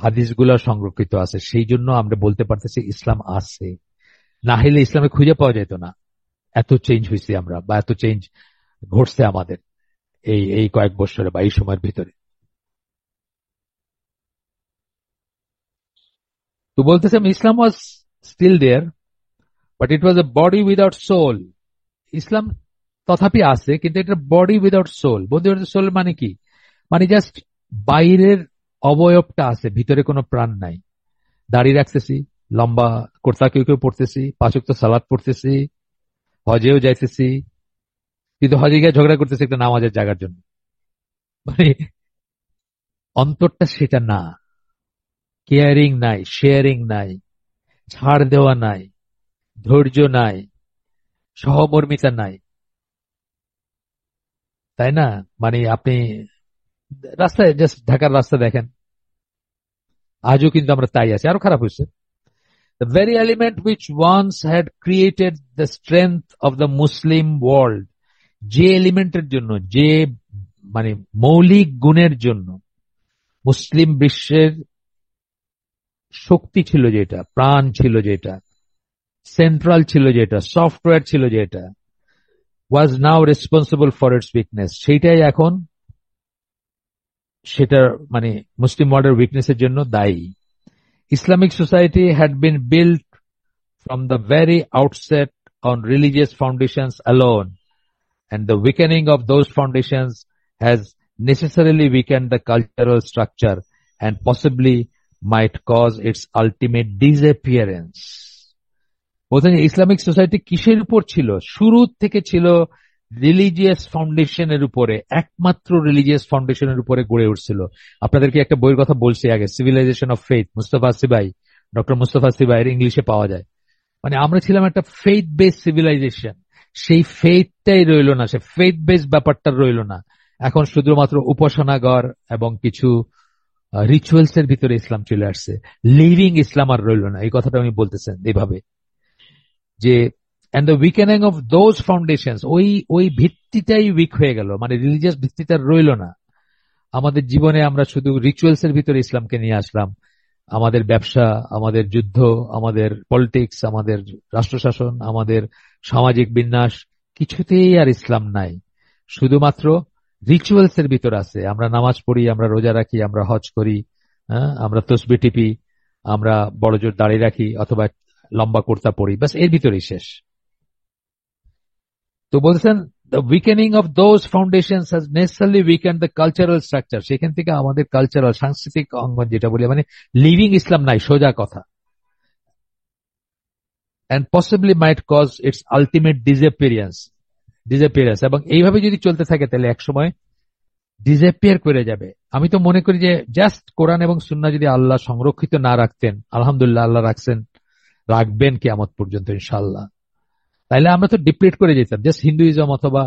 হাদিসগুলো সংরক্ষিত আছে, সেই জন্য আমরা বলতে পারতেছি ইসলাম আছে। না হলে ইসলামে খুঁজে পাওয়া যেত না। এত চেঞ্জ হয়েছি আমরা, বা এত চেঞ্জ ঘটছে আমাদের এই এই কয়েক বছরে বা এই সময়ের ভিতরে। তো বলতেছে Islam was still there, but it was a body without soul. ইসলাম তথাপি আছে, কিন্তু এটা body without soul. Body without soul মানে কি? মানে জাস্ট বাইরের অবয়বটা আছে, ভিতরে কোনো প্রাণ নাই। দাড়ি রাখতেছি, লম্বা কোর্তা কেউ কেউ পড়তেছি, 5 ওয়াক্ত সালাত পড়তেছি, হজেও যাইতেছি, কিন্তু হজে গিয়ে ঝগড়া করতেছি একটা নামাজের জায়গার জন্য। মানে অন্তরটা সেটা না, কেয়ারিং নাই, শেয়ারিং নাই, ছাড় দেওয়া নাই, ধৈর্য নাই, সহমর্মিতা নাই, তাই না? মানে আপনি রাস্তায়, জাস্ট ঢাকার রাস্তা দেখেন, আজও কিন্তু আমরা তাই আছি, আরো খারাপ হয়েছে। The very element which once had created the strength of the Muslim world, যে এলিমেন্টের জন্য, যে মানে মৌলিক গুণের জন্য মুসলিম বিশ্বের শক্তি ছিল, যেটা প্রাণ ছিল, যেটা সেন্ট্রাল ছিল, যেটা সফটওয়্যার ছিল, যেটা was now responsible for its weakness, সেইটাই এখন সেটার মানে মুসলিম ওয়ার্ল্ডের উইকনেসের জন্য দায়ী। Islamic society had been built from the very outset on religious foundations alone, and the weakening of those foundations has necessarily weakened the cultural structure and possibly might cause its ultimate disappearance. বলছেন ইসলামিক সোসাইটি কিসের উপর ছিল? শুরু থেকে ছিল রিলিজিয়াস ফাউন্ডেশনের উপরে, একমাত্র রিলিজিয়াস ফাউন্ডেশনের উপরে গড়ে উঠছিল। আপনাদেরকে একটা বইয়ের কথা বলছি আগে, civilization of faith, Mustafa Sibai, doctor Mustafa সিবাইয়ের, ইংলিশে পাওয়া যায়। মানে আমরা ছিলাম একটা ফেইথ বেস সিভিলাইজেশন, সেই ফেইথটাই রইলো না, সে ফেইথ বেস ব্যাপারটা রইলো না। এখন শুধুমাত্র উপাসনাগর এবং কিছু রিচুয়ালস এর ভিতরে ইসলাম চলে আসছে, লিভিং ইসলাম আর রইলো না। এই কথাটা উনি বলতেছেন এইভাবে যে and the weakening of those foundations, ওই ওই ভিত্তিটাই উইক হয়ে গেল, মানে রিলিজিয়াস ভিত্তিটা রইলো না আমাদের জীবনে। আমরা শুধু রিচুয়ালস এর ভিতরে ইসলামকে নিয়ে আসলাম। আমাদের ব্যবসা, আমাদের যুদ্ধ, আমাদের পলিটিক্স, আমাদের রাষ্ট্রশাসন, আমাদের সামাজিক বিন্যাস, কিছুতেই আর ইসলাম নাই। শুধুমাত্র রিচুয়ালস এর ভিতর আছে। আমরা নামাজ পড়ি, আমরা রোজা রাখি, আমরা হজ করি, হ্যাঁ, আমরা তসবিহ টিপি, আমরা বড় জোর দাড়ি রাখি অথবা লম্বা কুর্তা পরি, বাস এর ভিতরেই শেষ। তো বলছেন the weakening of those foundations has necessarily weakened the cultural structure, সেখান থেকে আমাদের কালচারাল সাংস্কৃতিক অঙ্গন যেটা বলি, মানে লিভিং ইসলাম নাই, সোজা কথা। and possibly might cause its ultimate disappearance, এবং এইভাবে যদি চলতে থাকে তাহলে একসময় ডিসঅ্যাপিয়ার করে যাবে। আমি তো মনে করি যে জাস্ট কোরআন এবং সুন্নাহ যদি আল্লাহ সংরক্ষিত না রাখতেন, আলহামদুলিল্লাহ আল্লাহ রাখছেন, রাখবেন কিয়ামত পর্যন্ত ইনশাআল্লাহ, তাইলে আমরা তো ডিপ্লিট করে যেতাম। জাস্ট হিন্দুইজম অথবা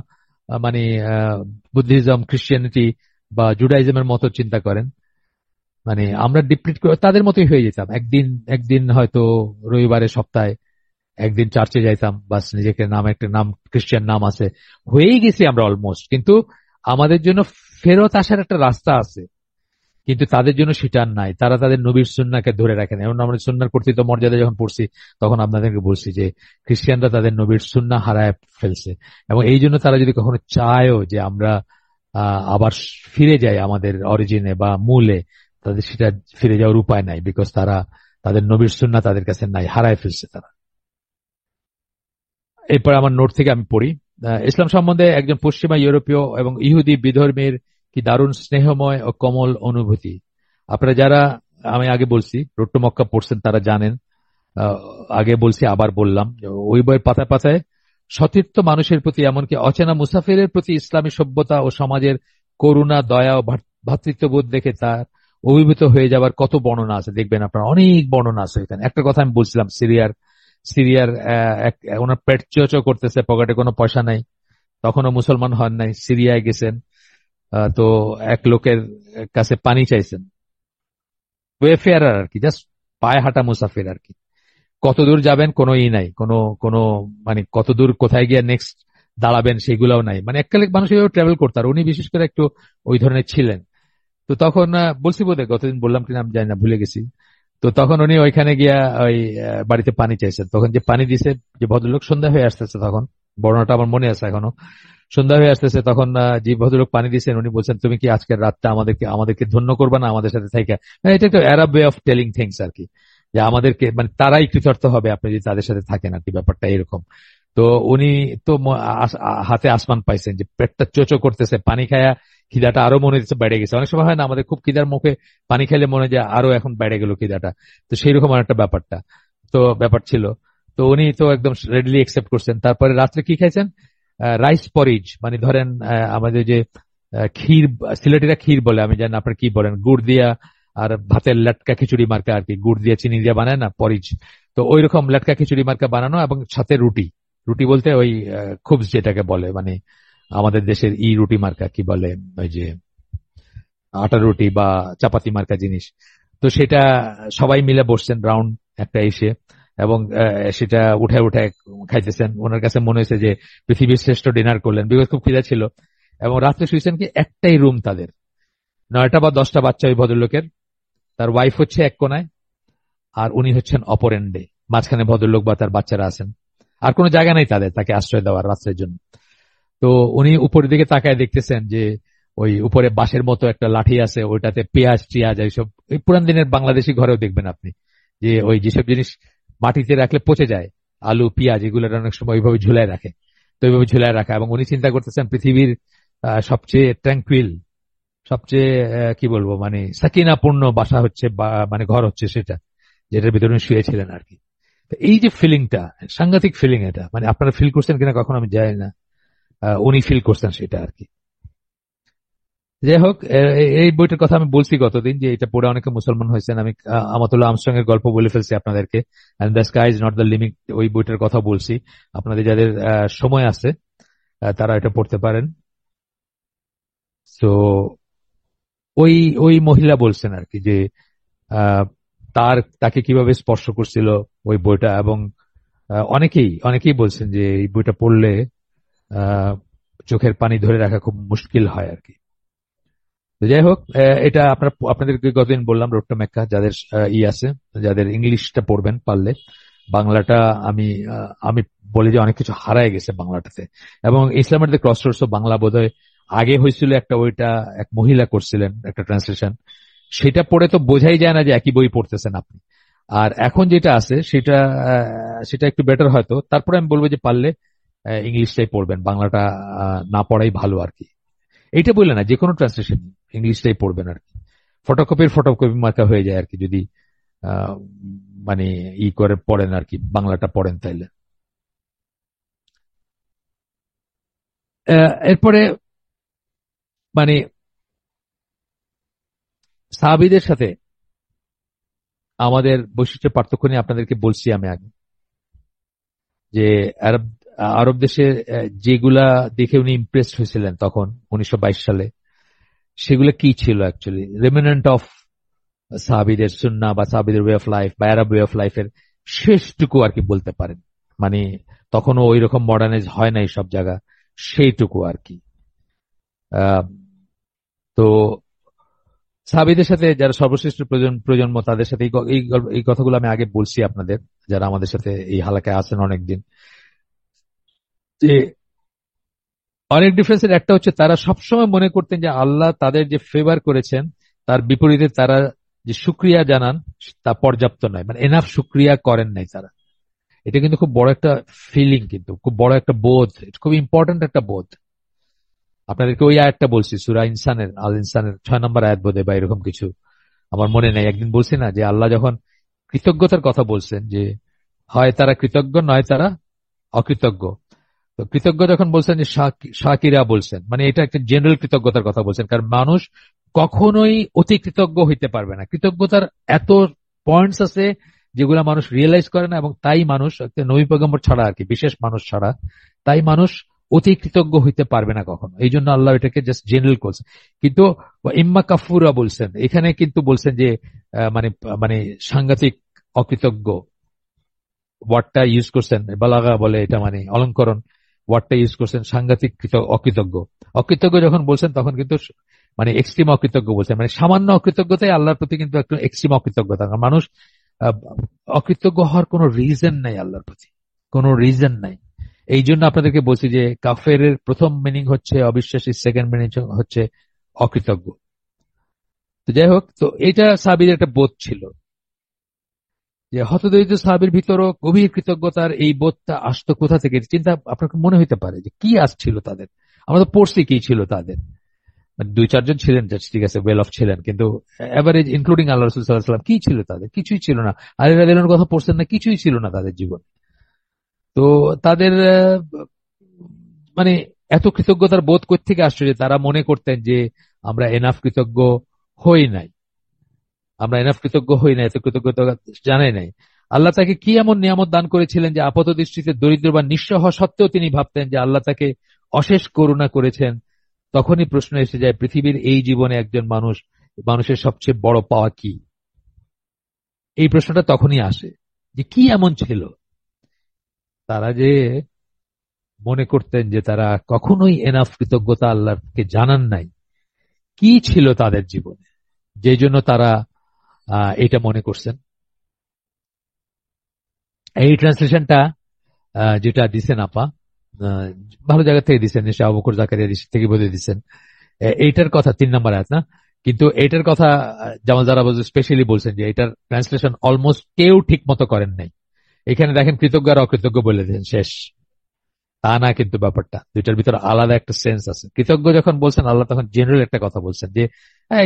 মানে বুদ্ধিজম, খ্রিস্টিয়ানিটি বা জুডাইজমের মতো চিন্তা করেন, মানে আমরা ডিপ্লিট করে তাদের মতোই হয়ে যেতাম। একদিন একদিন হয়তো রবিবারে সপ্তাহে একদিন চার্চে যাইতাম, বাস নিজেকে নাম একটা নাম খ্রিস্টিয়ান নাম আছে, হয়েই গেছি আমরা অলমোস্ট। কিন্তু আমাদের জন্য ফেরত আসার একটা রাস্তা আছে, কিন্তু তাদের জন্য সেটা আর নাই। তারা তাদের নবীর সুন্নাহকে ধরে রাখেন। এখন আমরা সুন্নাহর কর্তৃত্ব মর্যাদা যখন পড়ছি, তখন আপনাদেরকে বলছি যে খ্রিস্টিয়ানরা তাদের নবীর সুন্নাহ হারায় ফেলছে, এবং এই জন্য তারা যদি কখনো চায়ও যে আমরা আবার ফিরে যাই আমাদের অরিজিনে বা মূলে, তাদের সেটা ফিরে যাওয়ার উপায় নাই, বিকজ তারা তাদের নবীর সুন্নাহ তাদের কাছে নাই, হারায় ফেলছে তারা। এরপর আমার নোট থেকে আমি পড়ি। ইসলাম সম্বন্ধে একজন পশ্চিমা ইউরোপীয় এবং ইহুদি বিধর্মীর কি দারুণ স্নেহময় ও কোমল অনুভূতি। আপনারা যারা, আমি আগে বলছি, রোড টু মক্কা পড়ছেন তারা জানেন, আহ, আগে বলছি আবার বললাম, ওই বইয়ের পাতায় পাতায় সতীর্থ মানুষের প্রতি, এমনকি অচেনা মুসাফিরের প্রতি ইসলামী সভ্যতা ও সমাজের করুণা, দয়া ও ভ্রাতৃত্ববোধ দেখে তার অভিভূত হয়ে যাবার কত বর্ণনা আছে। দেখবেন আপনার অনেক বর্ণনা আছে এখানে। একটা কথা আমি বলছিলাম, সিরিয়ার সিরিয়ার ওনার পেট চোচো করতেছে, পকেটে কোনো পয়সা নাই, তখনও মুসলমান হন নাই, সিরিয়ায় গেছেন। তো এক লোকের কাছে পানি চাইছেন, ওয়েফেয়ারার আর কি, জাস্ট পায়ে হাঁটা মুসাফির আর কি। কত দূর যাবেন কোনো নাই, কোনো কোনো মানে কত দূর কোথায় গিয়ে নেক্সট দাঁড়াবেন সেগুলোও নাই। মানে এককালে মানুষ এইভাবে ট্রাভেল করতে, আর উনি বিশেষ করে একটু ওই ধরনের ছিলেন। তো তখন বলছি বোধহয় গতদিন বললাম কিনা আমি জানি না, ভুলে গেছি। তো তখন উনি ওইখানে গিয়া ওই বাড়িতে পানি চাইছেন। তখন যে পানি দিছে, যে ভদ্রলোক, সন্ধ্যা হয়ে আসতেছে তখন, বর্ণনাটা আমার মনে আছে এখনো, সন্ধ্যা হয়ে আসতেছে তখন যে ভদ্রলোক পানি দিয়েছেন উনি বলছেন, তুমি কি আজকের রাতটা আমাদেরকে আমাদেরকে ধন্য করবে না আমাদের সাথে থাইকা। মানে এটা একটা Arab way of telling things আর কি, যে আমাদেরকে মানে তারাই কৃতার্থ হবে আপনি যদি তাদের সাথে থাকেন আর কি, ব্যাপারটা এরকম। তো উনি তো হাতে আসমান পাইছেন, যে পেটটা চোচো করতেছে, পানি খায়া খিদাটা আরো মনে হচ্ছে বেড়ে গেছে। অনেক সময় হয় না আমাদের খুব খিদার মুখে পানি খেলে মনে যায় আরো এখন বেড়ে গেল খিদাটা, তো সেইরকম একটা ব্যাপারটা তো ব্যাপার ছিল। তো উনি তো একদম রেডলি একসেপ্ট করছেন। তারপরে রাত্রে কি খাইছেন? রাইস পরিজ, মানে ধরেন আমাদের যে ক্ষীর, সিলেটিরা ক্ষীর বলে, আমি জানি না আপনার কি বলেন, গুড় দিয়া আর ভাতের লাটকা খিচুড়ি মার্কা আর কি, গুড় দিয়ে চিনি দিয়ে বানায় না পরিজ, তো ওই রকম লাটকা খিচুড়ি মার্কা বানানো, এবং সাথে রুটি। রুটি বলতে ওই খুবস যেটাকে বলে, মানে আমাদের দেশের ই রুটি মার্কা কি বলে, ওই যে আটা রুটি বা চাপাতি মার্কা জিনিস। তো সেটা সবাই মিলে বসছেন রাউন্ড একটা এসে, এবং সেটা উঠে উঠে খাইতেছেন। ওনার কাছে মনে হয়েছে যে পৃথিবীর শ্রেষ্ঠ ডিনার করলেন, বিকজ খুব খিদা ছিল। এবং রাত্রে শুয়েছেন কি, একটাই রুম তাদের, 9টা বা 10টা বাচ্চা ওই ভদ্রলোকের, তার ওয়াইফ হচ্ছে এক কোনায়, আর উনি হচ্ছেন অপর এন্ডে, মাঝখানে ভদ্রলোক বা তার বাচ্চারা আছেন। আর কোনো জায়গা নেই তাদের, তাকে আশ্রয় দেওয়ার রাত্রের জন্য। তো উনি উপরের দিকে তাকায় দেখতেছেন যে ওই উপরে বাঁশের মতো একটা লাঠি আছে, ওইটাতে পেঁয়াজ টিয়াজ এইসব, ওই পুরান দিনের বাংলাদেশি ঘরেও দেখবেন আপনি, যে ওই যেসব জিনিস মাটিতে রাখলে পচে যায়, আলু পেঁয়াজ, এগুলো অনেক সময় ওইভাবে ঝুলায় রাখে। তো ওইভাবে ঝুলায় রাখা, এবং উনি চিন্তা করতেছেন পৃথিবীর সবচেয়ে ট্র্যাঙ্কুইল, সবচেয়ে কি বলবো, মানে সাকিনাপূর্ণ বাসা হচ্ছে, মানে ঘর হচ্ছে সেটা, যেটার ভিতরে উনি শুয়েছিলেন আর কি। তো এই যে ফিলিংটা, সাংঘাতিক ফিলিং এটা, মানে আপনারা ফিল করছেন কিনা কখন আমি জানি না, উনি ফিল করছেন সেটা আর কি। যাই হোক, এই বইটার কথা আমি বলছি গতদিন যে এটা পড়ে অনেকে মুসলমান হয়েছেন। আমি আমাতুল্লাহ আমস্ট্রং এর গল্প বলে ফেলছি আপনাদেরকে, and the sky is not the limit, ওই বইটার কথা বলছি। আপনাদের যাদের সময় আছে তারা এটা পড়তে পারেন। তো ওই ওই মহিলা বলছেন আর কি যে আহ, তাকে কিভাবে স্পর্শ করছিল ওই বইটা, এবং অনেকেই বলছেন যে এই বইটা পড়লে আহ, চোখের পানি ধরে রাখা খুব মুশকিল হয় আর কি। তো যাই হোক, এটা আপনাদেরকে গতদিন বললাম রোড টু মেক্কা, যাদের আছে, যাদের ইংলিশটা পড়বেন পারলে। বাংলাটা আমি আমি বলি যে অনেক কিছু হারায় গেছে বাংলাটাতে। এবং ইসলামের দ্য ক্রসরোডস বাংলা বোধহয় আগে হয়েছিল একটা, ওইটা এক মহিলা করছিলেন একটা ট্রান্সলেশন। সেটা পড়ে তো বোঝাই যায় না যে একই বই পড়তেছেন আপনি। আর এখন যেটা আছে সেটা একটু বেটার হয়তো। তারপরে আমি বলবো যে পারলে ইংলিশটাই পড়বেন, বাংলাটা না পড়াই ভালো আর কি। এইটা বললে না, যে কোনো ট্রান্সলেশন ইংলিশটাই পড়বেন আর কি। ফটোকপি মার্কা হয়ে যায় আর কি, যদি আহ, মানে করে পড়েন আর কি, বাংলাটা পড়েন তাইলে। এরপরে মানে সাহাবীদের সাথে আমাদের বৈশিষ্ট্যের পার্থক্য নিয়ে আপনাদেরকে বলছি আমি আগে, যে আরব আরব দেশে যেগুলা দেখে উনি ইমপ্রেসড হয়েছিলেন তখন 1922 সালে, সেগুলো কি ছিল অ্যাকচুয়ালি রেমিনেন্ট অফ সাহাবীদের সুন্নাহ বা সাহাবীদের ওয়ে অফ লাইফ বা আরব ওয়ে অফ লাইফের শেষটুকু আর কি বলতে পারেন। মানে তখনও ওই রকম মডার্নাইজ হয় নাই সব জায়গা, সেইটুকু আর কি। আহ, তো সাহাবীদের সাথে যারা সর্বশ্রেষ্ঠ প্রজন্ম, তাদের সাথে এই কথাগুলো আমি আগে বলছি আপনাদের, যারা আমাদের সাথে এই হালাকায় আছেন অনেকদিন, যে অনেক ডিফারেন্সের একটা হচ্ছে তারা সবসময় মনে করতেন যে আল্লাহ তাদের যে ফেভার করেছেন তার বিপরীতে তারা যে শুক্রিয়া জানান তা পর্যাপ্ত নয়, মানে এনাফ শুক্রিয়া করেন নাই তারা। এটা কিন্তু খুব বড় একটা ফিলিং, কিন্তু খুব বড় একটা বোধ, এটা খুব ইম্পর্ট্যান্ট একটা বোধ। আপনাদেরকে ওই আয়াতটা বলছি, সূরা ইনসানের, আল ইনসানের 6 নম্বর আয়াত বোধে বা এরকম কিছু, আমার মনে নেই। একদিন বলছি না যে আল্লাহ যখন কৃতজ্ঞতার কথা বলছেন, যে হয় তারা কৃতজ্ঞ নয় তারা অকৃতজ্ঞ। তো কৃতজ্ঞ যখন বলছেন যে শাকিরা বলছেন, মানে এটা একটা জেনারেল কৃতজ্ঞতার কথা বলছেন, কারণ মানুষ কখনোই অতি কৃতজ্ঞ হইতে পারবে না। কৃতজ্ঞতার এত পয়েন্টস আছে যেগুলা মানুষ রিয়েলাইজ করে না, এবং তাই মানুষ একটা নবী পয়গম্বর ছাড়া আর কি, বিশেষ মানুষ ছাড়া, তাই মানুষ অতি কৃতজ্ঞ হইতে পারবে না কখনো। এই জন্য আল্লাহ এটাকে জাস্ট জেনারেল করছে। কিন্তু ইম্মা কাফুরা বলছেন এখানে, কিন্তু বলছেন যে মানে মানে সাংঘাতিক অকৃতজ্ঞ ওয়ার্ডটা ইউজ করছেন, বালাগা বলে এটা, মানে অলঙ্করণ ওয়ার্ডটা ইউজ করছেন, সাংঘাতিক অকৃতজ্ঞ। অকৃতজ্ঞ যখন বলছেন তখন কিন্তু মানে এক্সট্রিম অকৃতজ্ঞ বলছেন, মানে সামান্য অকৃতজ্ঞতাই আল্লাহর প্রতি কিন্তু একটু এক্সট্রিম অকৃতজ্ঞতা। কারণ মানুষ আহ, অকৃতজ্ঞ হওয়ার কোনো রিজন নাই আল্লাহর প্রতি, কোনো রিজন নাই। এই জন্য আপনাদেরকে বলছি যে কাফের প্রথম মিনিং হচ্ছে অবিশ্বাসী, সেকেন্ড মিনিং হচ্ছে অকৃতজ্ঞ। তো যাই হোক, তো এটা সাহাবীর একটা বোধ ছিল, যে হতদরিদ্র সাহাবীর ভিতরও গভীর কৃতজ্ঞতার এই বোধটা আসতো কোথা থেকে। চিন্তা আপনাকে মনে হইতে পারে যে কি আসছিল তাদের। আমরা তো পড়ছি কি ছিল তাদের, মানে 2-4 জন ছিলেন ঠিক আছে, ওয়েল অফ ছিলেন, কিন্তু এভারেজ ইনক্লুডিং আল্লাহ রাসূল সাল্লাল্লাহু আলাইহি ওয়াসাল্লাম কি ছিল তাদের? কিছুই ছিল না। আলী রাদিয়াল্লাহু আনহুর কথা পড়ছেন না, কিছুই ছিল না তাদের জীবন। তো তাদের মানে এত কৃতজ্ঞতার বোধ কোত্থেকে আসছে, যে তারা মনে করতেন যে আমরা এনাফ কৃতজ্ঞ হই নাই, আমরা এনাফ কৃতজ্ঞ হই নাই, এত কৃতজ্ঞতা জানাই নাই। আল্লাহ তাকে কি এমন নিয়ামত দান করেছিলেন যে আপাত দৃষ্টিতে দরিদ্র বা নিঃস্ব হওয়া সত্ত্বেও তিনি ভাবতেন যে আল্লাহ তাকে অশেষ করুণা করেছেন। তখনই প্রশ্ন এসে যায়, পৃথিবীর এই জীবনে একজন মানুষের সবচেয়ে বড় পাওয়া কি? এই প্রশ্নটা তখনই আসে যে কি এমন ছিল তারা, যে মনে করতেন যে তারা কখনোই এনাফ কৃতজ্ঞতা আল্লাহকে জানান নাই। কি ছিল তাদের জীবনে যে জন্য তারা এটা মনে করছেন? এই ট্রান্সলেশনটা যেটা দিছেন আপা, আহ, ভালো জায়গা থেকে দিচ্ছেন, নিশ্চয় আবু বকর জাকারিয়া থেকে বোধহয় দিচ্ছেন। এইটার কথা 3 নম্বর আয়াত না, কিন্তু এইটার কথা জামাল জারাবাজ স্পেশালি বলছেন যে এটার ট্রান্সলেশন অলমোস্ট কেউ ঠিক মতো করেন নাই। এখানে দেখেন কৃতজ্ঞ আর অকৃতজ্ঞ বলে দিয়েছেন শেষ। তা না, কিন্তু ব্যাপারটা দুইটার ভিতরে আলাদা একটা সেন্স আছে। কৃতজ্ঞ যখন বলছেন আল্লাহ, তখন জেনারেল একটা কথা বলছেন যে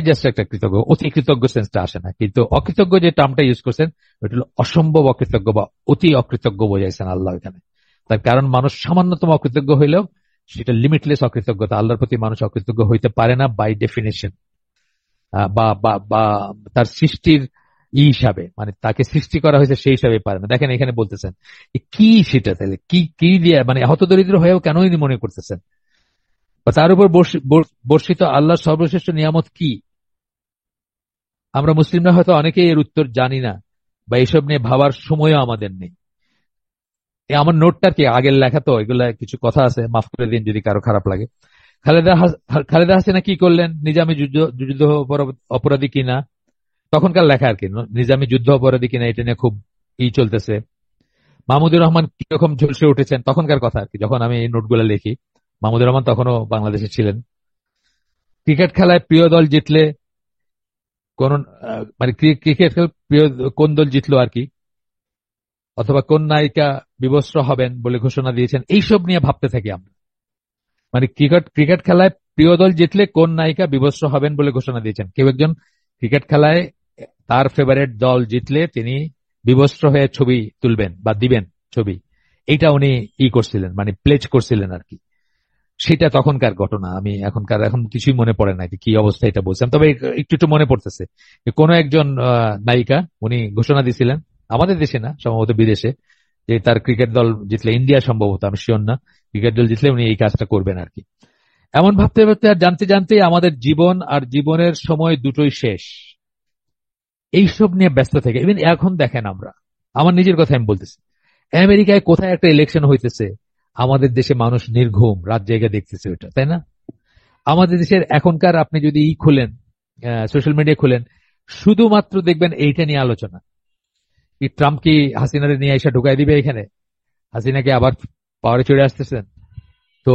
জাস্ট একটা কৃতজ্ঞ, অতি কৃতজ্ঞ সেন্সটা আসে না। কিন্তু অকৃতজ্ঞ যে টার্মটা ইউজ করছেন ওইটা হলো অসম্ভব অকৃতজ্ঞ বা অতি অকৃতজ্ঞ বোঝাইছেন আল্লাহ এখানে। তার কারণ মানুষ সামান্যতম অকৃতজ্ঞ হইলেও সেটা লিমিটলেস অকৃতজ্ঞতা। আল্লাহর প্রতি মানুষ অকৃতজ্ঞ হইতে পারে না বাই ডেফিনেশন, বা বা বা তার সৃষ্টির হিসাবে, মানে তাকে সৃষ্টি করা হয়েছে সেই হিসাবে পারে না। দেখেন এখানে বলতেছেন কি সেটা, তাহলে কি কি দিয়ে, মানে হতদরিদ্র হয়েও কেন ইনি মনে করতেছেন, বা তার উপর বর্ষিত আল্লাহর সর্বশ্রেষ্ঠ নিয়ামত কি? আমরা মুসলিমরা হয়তো অনেকেই এর উত্তর জানি না, বা এইসব নিয়ে ভাবার সময়ও আমাদের নেই। আমার নোটটা কি আগের লেখা, তো এগুলা কিছু কথা আছে, মাফ করে দিন যদি কারো খারাপ লাগে। খালেদা হাসিনা কি করলেন, নিজামী যুদ্ধ যুদ্ধ অপরাধী কিনা, তখনকার লেখা আর কি, নিজামী যুদ্ধ অপরাধী কিনা, এটা নিয়ে খুব চলতেছে। মাহমুদুর রহমান কিরকম ঝলসে উঠেছেন, তখনকার কথা আর কি, যখন আমি এই নোটগুলো লিখি। মাহমুদুর রহমান তখনও বাংলাদেশে ছিলেন। ক্রিকেট খেলায় প্রিয় দল জিতলে কোন, মানে ক্রিকেট খেল প্রিয় কোন দল জিতলো আর কি, অথবা কোন নায়িকা বিবস্ত্র হবেন বলে ঘোষণা দিয়েছেন, এইসব নিয়ে ভাবতে থাকি আমরা। মানে ক্রিকেট ক্রিকেট খেলায় প্রিয় দল জিতলে কোন নায়িকা বিবস্ত্র হবেন বলে ঘোষণা দিয়েছেন। কেউ একজন ক্রিকেট খেলায় তার ফেভারিট দল জিতলে তিনি বিবস্ত্র হয়ে ছবি তুলবেন বা দিবেন ছবি, এইটা উনি করছিলেন, মানে প্লেজ করছিলেন আর কি। সেটা তখনকার ঘটনা। আমি এখন কিছুই মনে পড়ে না যে কি অবস্থা এটা বলছিলাম, তবে একটু একটু মনে পড়তেছে যে কোনো একজন নায়িকা উনি ঘোষণা দিয়েছিলেন, আমাদের দেশে না, সম্ভবত বিদেশে, যে তার ক্রিকেট দল জিতলে, ইন্ডিয়া সম্ভবত, আমি শিওর না, ক্রিকেট দল জিতলে উনি এই কাজটা করবেন আর কি। এমন ভাবতে ভাবতে আর জানতে জানতে আমাদের জীবন আর জীবনের সময় দুটোই শেষ এইসব নিয়ে ব্যস্ত থেকে। ইভেন এখন দেখেন, আমরা, আমার নিজের কথা আমি বলতেছি, আমেরিকায় কোথায় একটা ইলেকশন হইতেছে, আমাদের দেশে মানুষ নির্ঘুম রাত জায়গা দেখতেছে ওটা, তাই না? আমাদের দেশের এখনকার আপনি যদি খুলেন, সোশ্যাল মিডিয়া খুলেন, শুধুমাত্র দেখবেন এইটা নিয়ে আলোচনা। কি ট্রাম্প কি হাসিনারে নিয়ে এসে ঢুকাই দিবে এখানে, হাসিনাকে আবার পাওয়ারে চড়ে আসতেছেন, তো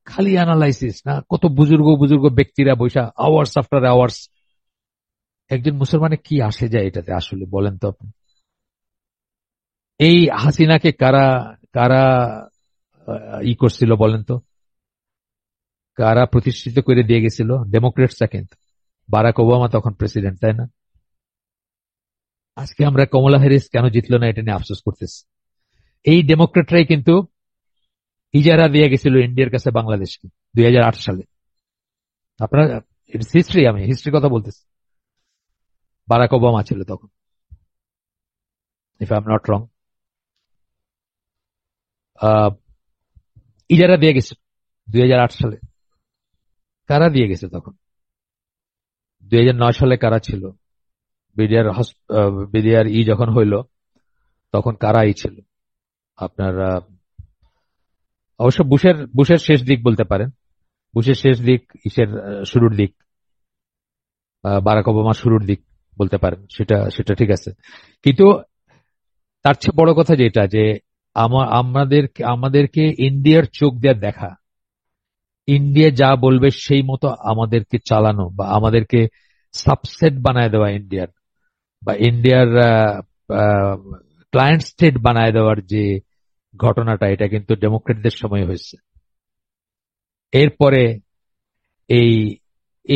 খালি অ্যানালাইসিস না, কত বুজুর্গ বুজুর্গ ব্যক্তিরা বৈশা আওয়ার্স আফটার আওয়ার্স। একজন মুসলমানে কি আসে যায় এটাতে আসলে, বলেন তো আপনি? এই হাসিনাকে কারা কারা করছিল বলেন তো, কারা প্রতিষ্ঠিত করে দিয়ে গেছিল? ডেমোক্রেটসরা কিন্তু। বারাক ওবামা তখন প্রেসিডেন্ট, তাই না? আজকে আমরা কমলা হ্যারিস কেন জিতলো না এটা নিয়ে আফসোস করতেছি। এই ডেমোক্রেটরাই কিন্তু ইজারা দিয়ে গেছিল ইন্ডিয়ার কাছে বাংলাদেশকে 2008 সালে। আপনার হিস্ট্রি, আমি হিস্ট্রির কথা বলতেছি। বারাক ওবামা ছিল তখন, if I am not wrong. ইজারা দিয়ে গেছিল 2008 সালে। কারা দিয়ে গেছে তখন? 2009 সালে কারা ছিল? বিডিআর বিডিআর যখন হইল, তখন কারাই ছিল আপনার? অবশ্য বুশের বুশের শেষ দিক বলতে পারেন, বুশের শেষ দিক, শুরুর দিক, বারাক ওবামার শুরুর দিক বলতে পারেন, সেটা সেটা ঠিক আছে। কিন্তু তার চেয়ে বড় কথা যেটা, যে আমাদেরকে ইন্ডিয়ার চোখ দিয়ে দেখা, ইন্ডিয়া যা বলবে সেই মতো আমাদেরকে চালানো, বা আমাদেরকে সাবসেট বানায় দেওয়া ইন্ডিয়ার, বা ইন্ডিয়ার ক্লায়েন্ট স্টেট বানায় দেওয়ার যে ঘটনাটা, এটা কিন্তু ডেমোক্রেটদের সময় হয়েছে। এরপরে এই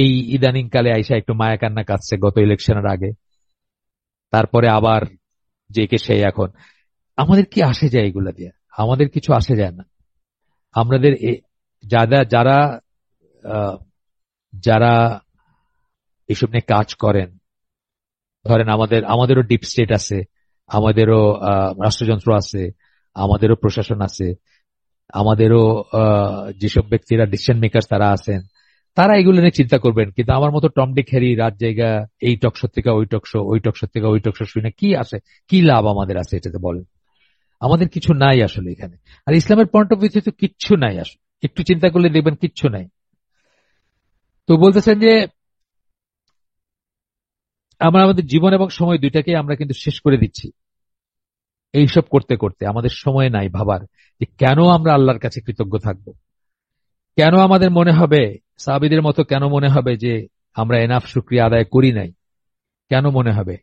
এই ইদানিং কালে আইসা একটু মায়া কান্না কাটছে গত ইলেকশনের আগে, তারপরে আবার যে কে সেই এখন। আমাদের কি আসে যায় এগুলা দিয়ে? আমাদের কিছু আসে যায় না। আমাদের যারা যারা আহ, যারা এসব নিয়ে কাজ করেন, ধরেন আমাদেরও ডিপ স্টেট আছে, আমাদেরও রাষ্ট্রযন্ত্র আছে, আমাদেরও প্রশাসন আছে, আমাদেরও যেসব ব্যক্তিরা ডিসিশন মেকার তারা আছেন, তারা এগুলো নিয়ে চিন্তা করবেন। কিন্তু আমার মতো টম ডিক হ্যারি রাত জায়গা এই টকশো থেকে ওই টকশো, ওই টকশো থেকে ওই টকশো শুনে কি আসে, কি লাভ আমাদের আছে এটাতে বলেন? আমাদের কিছু নাই আসলে এখানে। আর ইসলামের পয়েন্ট অফ ভিউ তো কিচ্ছু নাই আসলে, একটু চিন্তা করলে দেখবেন কিচ্ছু নাই। তো বলতেছেন যে আমরা আমাদের জীবন এবং সময় দুইটাকে আমরা কিন্তু শেষ করে দিচ্ছি এইসব করতে করতে। আমাদের সময় নাই ভাবার যে কেন আমরা আল্লাহর কাছে কৃতজ্ঞ থাকবো। কেন আমাদের মনে হবে, সাহাবীদের মতো কেন মনে হবে যে আমরা এনাফ শুকরিয়া আদায় করি নাই? কেন মনে হবে?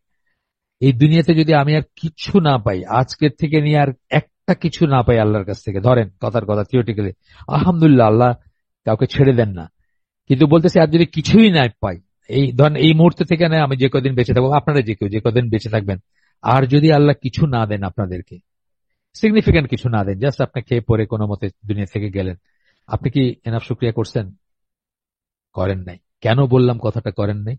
এই দুনিয়াতে যদি আমি আর কিছু না পাই, আজকের থেকে নিয়ে আর একটা কিছু না পাই আল্লাহর কাছ থেকে, ধরেন কথার কথা থিওরিটিক্যালি, আলহামদুলিল্লাহ, আল্লাহ কাউকে ছেড়ে দেন না, কিন্তু বলতেছি আর যদি কিছুই না পাই, এই ধরেন এই মুহূর্তে থেকে না, আমি যে কদিন বেঁচে থাকবো, আপনারা যে কেউ যে কদিন বেঁচে থাকবেন, আর যদি আল্লাহ কিছু না দেন আপনাদেরকে, সিগনিফিকেন্ট কিছু না দেন, জাস্ট আপনি খেয়ে পরে কোনো মতে দুনিয়া থেকে গেলেন, আপনি কি এনাফ শুকরিয়া করছেন? করেন নাই। কেন বললাম কথাটা করেন নাই?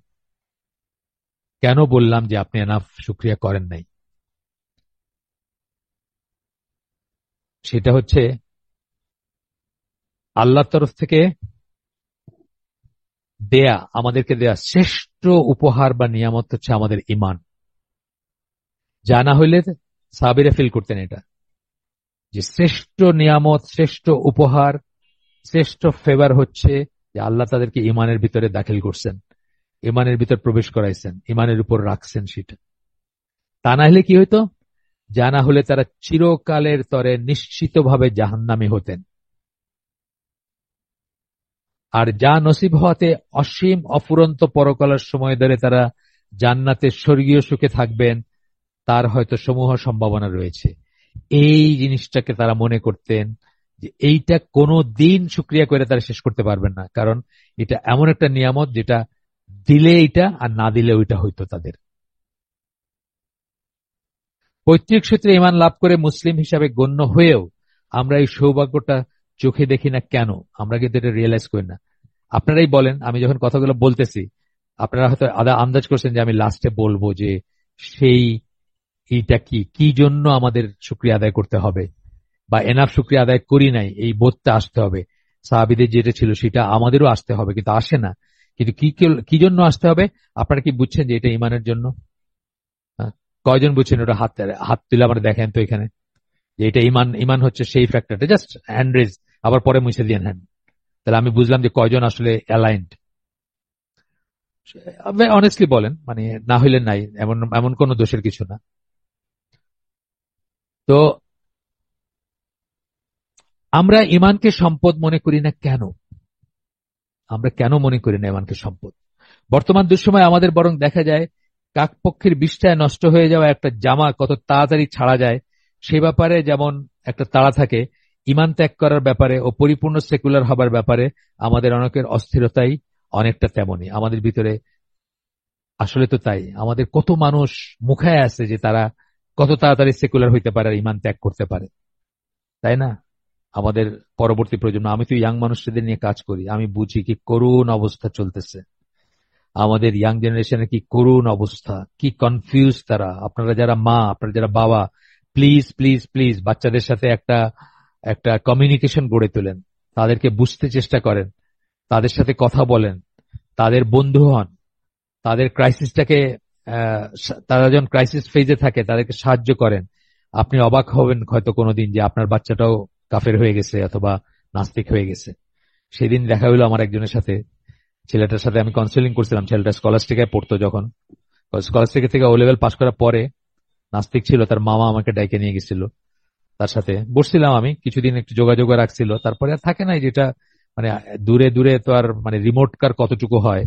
কেন বললাম যে আপনি এনাফ শুকরিয়া করেন নাই? সেটা হচ্ছে আল্লাহর তরফ থেকে দেয়া, আমাদেরকে দেয়া শ্রেষ্ঠ উপহার বা নিয়ামত হচ্ছে আমাদের ইমান। যা না হইলে সাহাবীরা ফিল করতেন এটা, যে শ্রেষ্ঠ নিয়ামত, শ্রেষ্ঠ উপহার, শ্রেষ্ঠ ফেভার হচ্ছে যে আল্লাহ তাদেরকে ইমানের ভিতরে দাখিল করছেন, ইমানের ভিতর প্রবেশ করাইছেন, ইমানের উপর রাখছেন সেটা। তা না হলে কি হইতো? যা না হলে তারা চিরকালের তরে নিশ্চিতভাবে জাহান্নামী হতেন। আর যা নসিব হওয়াতে অসীম অফুরন্ত পরকালের সময় ধরে তারা জান্নাতে স্বর্গীয় সুখে থাকবেন, তার হয়তো সমূহ সম্ভাবনা রয়েছে। এই জিনিসটাকে তারা মনে করতেন যে এইটা কোনো দিন শুকরিয়া করে তারা শেষ করতে পারবেন না, কারণ এটা এমন একটা নিয়ামত যেটা দিলে এইটা আর না দিলে ওইটা হইতো তাদের। পৈতৃক সূত্রে ঈমান লাভ করে মুসলিম হিসাবে গণ্য হয়েও আমরা এই সৌভাগ্যটা চোখে দেখি না কেন? আমরা কিন্তু এটা রিয়েলাইজ করি না। আপনারাই বলেন, আমি যখন কথাগুলো বলতেছি আপনারা হয়তো আদা আন্দাজ করছেন যে আমি লাস্টে বলবো যে সেই এইটা কি কি জন্য আমাদের শুকরিয়া আদায় করতে হবে, বা এনাফ শুকরিয়া আদায় করি নাই এই বোধটা আসতে হবে। সাহাবীদের যেটা ছিল সেটা আমাদেরও আসতে হবে, কিন্তু আসে না। কিন্তু কি কি জন্য আসতে হবে? আপনারা কি বুঝছেন যে এটা ইমানের জন্য? হ্যাঁ? কয়জন বুঝছেন ওটা? হাত হাত তুলে আমার দেখেন তো এখানে, যে এটা ইমান। ইমান হচ্ছে সেই ফ্যাক্টরটা। জাস্ট হ্যান্ড রেজ, আবার পরে মুছে দিয়েন হ্যান্ড। তাহলে আমি বুঝলাম যে কয়জন আসলে অ্যালাইন্ড। অনেস্টলি বলেন, মানে না হইলে নাই, এমন এমন কোনো দোষের কিছু না। তো আমরা ইমানকে সম্পদ মনে করি না কেন? আমরা কেন মনে করি না ইমানকে সম্পদ? বর্তমান দুঃসময় আমাদের বরং দেখা যায় কাকপক্ষের বিষ্ঠায় নষ্ট হয়ে যাওয়া একটা জামা কত তাড়াতাড়ি ছাড়া যায়, সে ব্যাপারে যেমন একটা তাড়া থাকে, ইমান ত্যাগ করার ব্যাপারে ও পরিপূর্ণ সেকুলার হবার ব্যাপারে আমাদের অনেকের অস্থিরতাই অনেকটা তেমনই আমাদের ভিতরে। আসলে তো তাই, আমাদের কত মানুষ মুখায় আছে যে তারা কত তাড়াতাড়ি সেকুলার হইতে পারে আর ইমান ত্যাগ করতে পারে, তাই না? আমাদের পরবর্তী প্রজন্ম, আমি তো ইয়াং মানুষদের নিয়ে কাজ করি, আমি বুঝি কি করুণ অবস্থা চলতেছে। আমাদের ইয়াং জেনারেশনের কি করুণ অবস্থা, কি কনফিউজ তারা। আপনারা যারা মা, আপনারা যারা বাবা, প্লিজ প্লিজ প্লিজ বাচ্চাদের সাথে একটা একটা কমিউনিকেশন গড়ে তোলেন, তাদেরকে বুঝতে চেষ্টা করেন, তাদের সাথে কথা বলেন, তাদের বন্ধু হন, তাদের ক্রাইসিসটাকে তারা যখন ক্রাইসিস ফেজে থাকে তাদেরকে সাহায্য করেন। আপনি অবাক হবেন হয়তো কোনোদিন যে আপনার বাচ্চাটাও কাফের হয়ে গেছে অথবা নাস্তিক হয়ে গেছে। সেদিন দেখা হলো আমার একজনের সাথে, ছেলেটার সাথে আমি কাউন্সেলিং করছিলাম। ছেলেটা স্কলাস্টিকায় পড়তো, যখন স্কলাস্টিকা থেকে ও লেভেল পাস করার পরে নাস্তিক ছিল। তার মামা আমাকে ডাইকে নিয়ে গেছিল, তার সাথে বসছিলাম আমি, কিছুদিন একটু যোগাযোগ রাখছিল, তারপরে আর থাকে নাই। যেটা মানে দূরে দূরে তো আর মানে রিমোট কার কতটুকু হয়,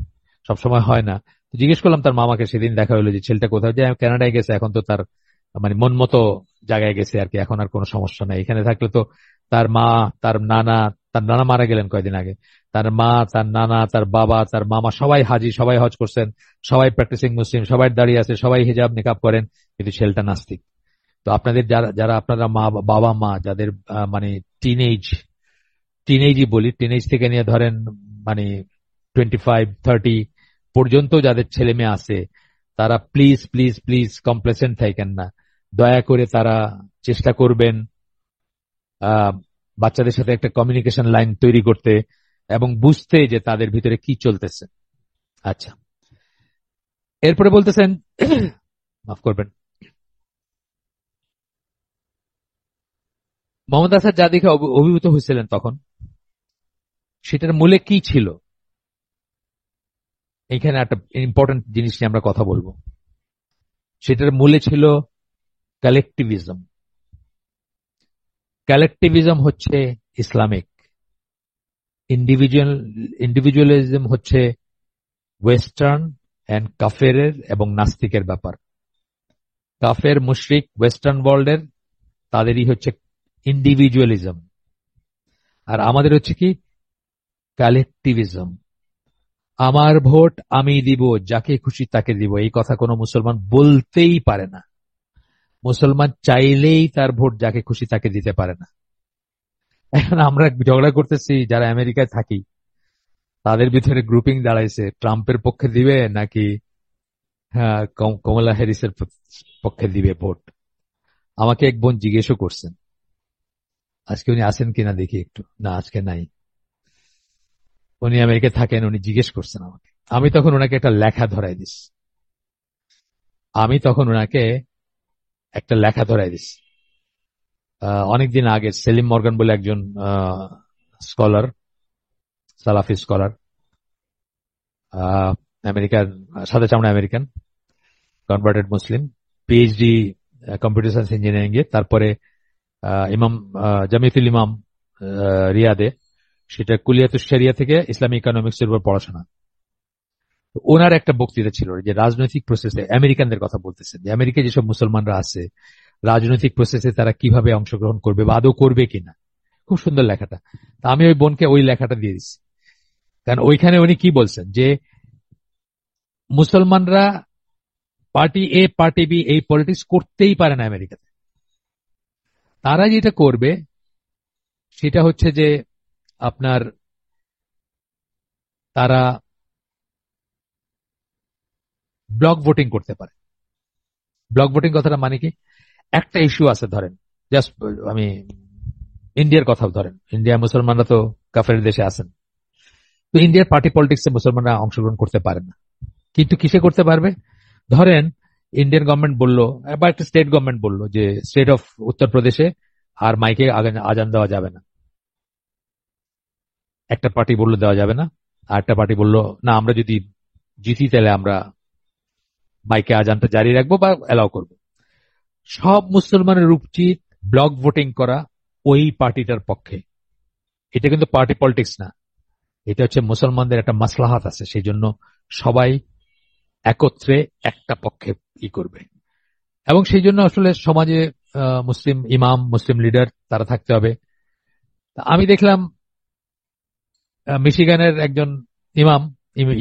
সবসময় হয় না। তো জিজ্ঞেস করলাম তার মামাকে, সেদিন দেখা হলো যে ছেলেটা কোথাও যায়, কানাডায় গেছে, এখন তো তার মানে মন মতো জায়গায় গেছে আর কি, এখন আর কোনো সমস্যা নাই। এখানে থাকলে তো তার মা, তার নানা, তার নানা মারা গেলেন কয়দিন আগে, তার মা, তার নানা, তার বাবা, তার মামা সবাই হাজি, সবাই হজ করছেন, সবাই প্র্যাকটিসিং মুসলিম, সবাই দাঁড়িয়ে আছে, সবাই হিজাব নিকাব করেন, কিন্তু ছেলেটা নাস্তিক। তো আপনাদের যারা যারা আপনারা মা, বাবা মা যাদের মানে টিনেজ, টিনেজই বলি, টিনেজ থেকে নিয়ে ধরেন মানে 25-30 পর্যন্ত যাদের ছেলে মেয়ে আছে, তারা প্লিজ প্লিজ প্লিজ কমপ্লেসেন্ট থাকেন না। দয়া করে তারা চেষ্টা করবেন আহ বাচ্চাদের সাথে একটা কমিউনিকেশন লাইন তৈরি করতে এবং বুঝতে যে তাদের ভিতরে কি চলতেছে। আচ্ছা, এরপরে বলতেছেন মাফ করবেন, মোহাম্মদ আসাদ যা দেখে অভিভূত হয়েছিলেন তখন, সেটার মূলে কি ছিল? এখানে একটা ইম্পর্টেন্ট জিনিস নিয়ে আমরা কথা বলবো। সেটার মূলে ছিল কালেকটিভিজম। কালেকটিভিজম হচ্ছে ইসলামিক, ইন্ডিভিজুয়াল ইন্ডিভিজুয়ালিজম হচ্ছে ওয়েস্টার্ন এন্ড কাফেরের এবং নাস্তিকের ব্যাপার। কাফের মুশরিক ওয়েস্টার্ন ওয়ার্ল্ডের, তাদেরই হচ্ছে ইন্ডিভিজুয়ালিজম। আর আমাদের হচ্ছে কি? কালেকটিভিজম। আমার ভোট আমি দিব, যাকে খুশি তাকে দিব, এই কথা কোনো মুসলমান বলতেই পারে না। মুসলমান চাইলেই তার ভোট যাকে খুশি তাকে দিতে পারে না। এখন আমরা ঝগড়া করতেছি যারা আমেরিকায় থাকি, তাদের ভিতরে গ্রুপিং দাঁড়াইছে ট্রাম্পের পক্ষে দিবে নাকি হ্যাঁ কমলা হ্যারিসের পক্ষে দিবে ভোট। আমাকে এক বোন জিজ্ঞেসও করছেন আজকে উনি আছেন কিনা দেখি একটু, না আজকে নাই, উনি আমেরিকায় থাকেন, উনি জিজ্ঞেস করছেন আমাকে। আমি তখন ওনাকে একটা লেখা ধরাই দিস, আমি তখন ওনাকে একটা লেখা ধরাই দিস। অনেকদিন আগে সেলিম মর্গান বলে একজন স্কলার, সালাফি স্কলার, আমেরিকার, সাদা চামড়া আমেরিকান, কনভার্টেড মুসলিম, পিএইচডি কম্পিউটার সায়েন্স ইঞ্জিনিয়ারিং এ, তারপরে ইমাম জামিয়াতুল ইমাম রিয়াদে, সেটা কুলিয়াতুশ শরিয়া থেকে ইসলামী ইকোনমিক্স এর উপর পড়াশোনা। তো ওনার একটা বক্তৃতা ছিল যে রাজনৈতিক প্রসেসে আমেরিকানদের কথা বলতেছেন, যে আমেরিকায় যেসব মুসলমানরা আছে রাজনৈতিক প্রসেসে তারা কিভাবে অংশগ্রহণ করবে বা আদৌ করবে কিনা। খুব সুন্দর লেখাটা। তা আমি ওই বোনকে ওই লেখাটা দিয়ে দিচ্ছি, কারণ ওইখানে উনি কি বলছেন যে মুসলমানরা পার্টি এ পার্টি বি এই পলিটিক্স করতেই পারে না আমেরিকাতে। তারা যেটা করবে সেটা হচ্ছে যে আপনার তারা ব্লক ভোটিং করতে পারে। ব্লক ভোটিং কথাটা মানে কি, একটা ইস্যু আছে ধরেন, জাস্ট আমি ইন্ডিয়ার কথা ধরেন, ইন্ডিয়া মুসলমানরা তো কাফের দেশে আছেন, তো ইন্ডিয়ার পার্টি পলিটিক্সে মুসলমানরা অংশগ্রহণ করতে পারে না, কিন্তু কিসে করতে পারবে? ধরেন ইন্ডিয়ান গভর্নমেন্ট বলল বা একটা স্টেট গভর্নমেন্ট বলল যে স্টেট অফ উত্তরপ্রদেশে আর মাইকে আজান দেওয়া যাবে না, একটা পার্টি বললো দেওয়া যাবে না, আর একটা পার্টি বললো না আমরা যদি জিতি তাহলে আমরা মাইকে আজানটা জারি রাখবো বা অ্যালাউ করবো। সব মুসলমানের উচিত ব্লক ভোটিং করা ওই পার্টিটার পক্ষে। এটা কিন্তু পার্টি পলিটিক্স না, এটা হচ্ছে মুসলমানদের একটা মাসলাহাত আছে, সেই জন্য সবাই একত্রে একটা পক্ষে ই করবে। এবং সেই জন্য আসলে সমাজে মুসলিম ইমাম, মুসলিম লিডার তারা থাকতে হবে। তা আমি দেখলাম মিশিগানের একজন ইমাম,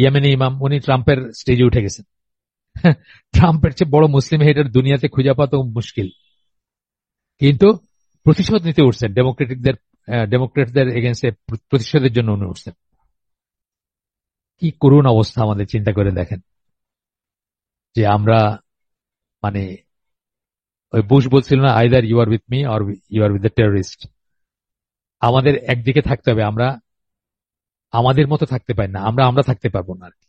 ইয়েমেনি ইমাম, উনি ট্রাম্পের স্টেজে উঠে গেছেন। ট্রাম্পের চেয়ে বড় মুসলিম হেডার দুনিয়াতে খুঁজে পাওয়া তো মুশকিল, কিন্তু প্রতিশোধ নিতে উঠছেন ডেমোক্রেটদের এগেনস্টে, প্রতিশোধের জন্য উনি উঠছেন। কি করুণ অবস্থা আমাদের, চিন্তা করে দেখেন যে আমরা মানে ওই বুশ বলছিল না, either you are with me or you are with the terrorist. আমাদের একদিকে থাকতে হবে, আমরা আমাদের মতো থাকতে পারি না, আমরা আমরা থাকতে পারবো না আর কি।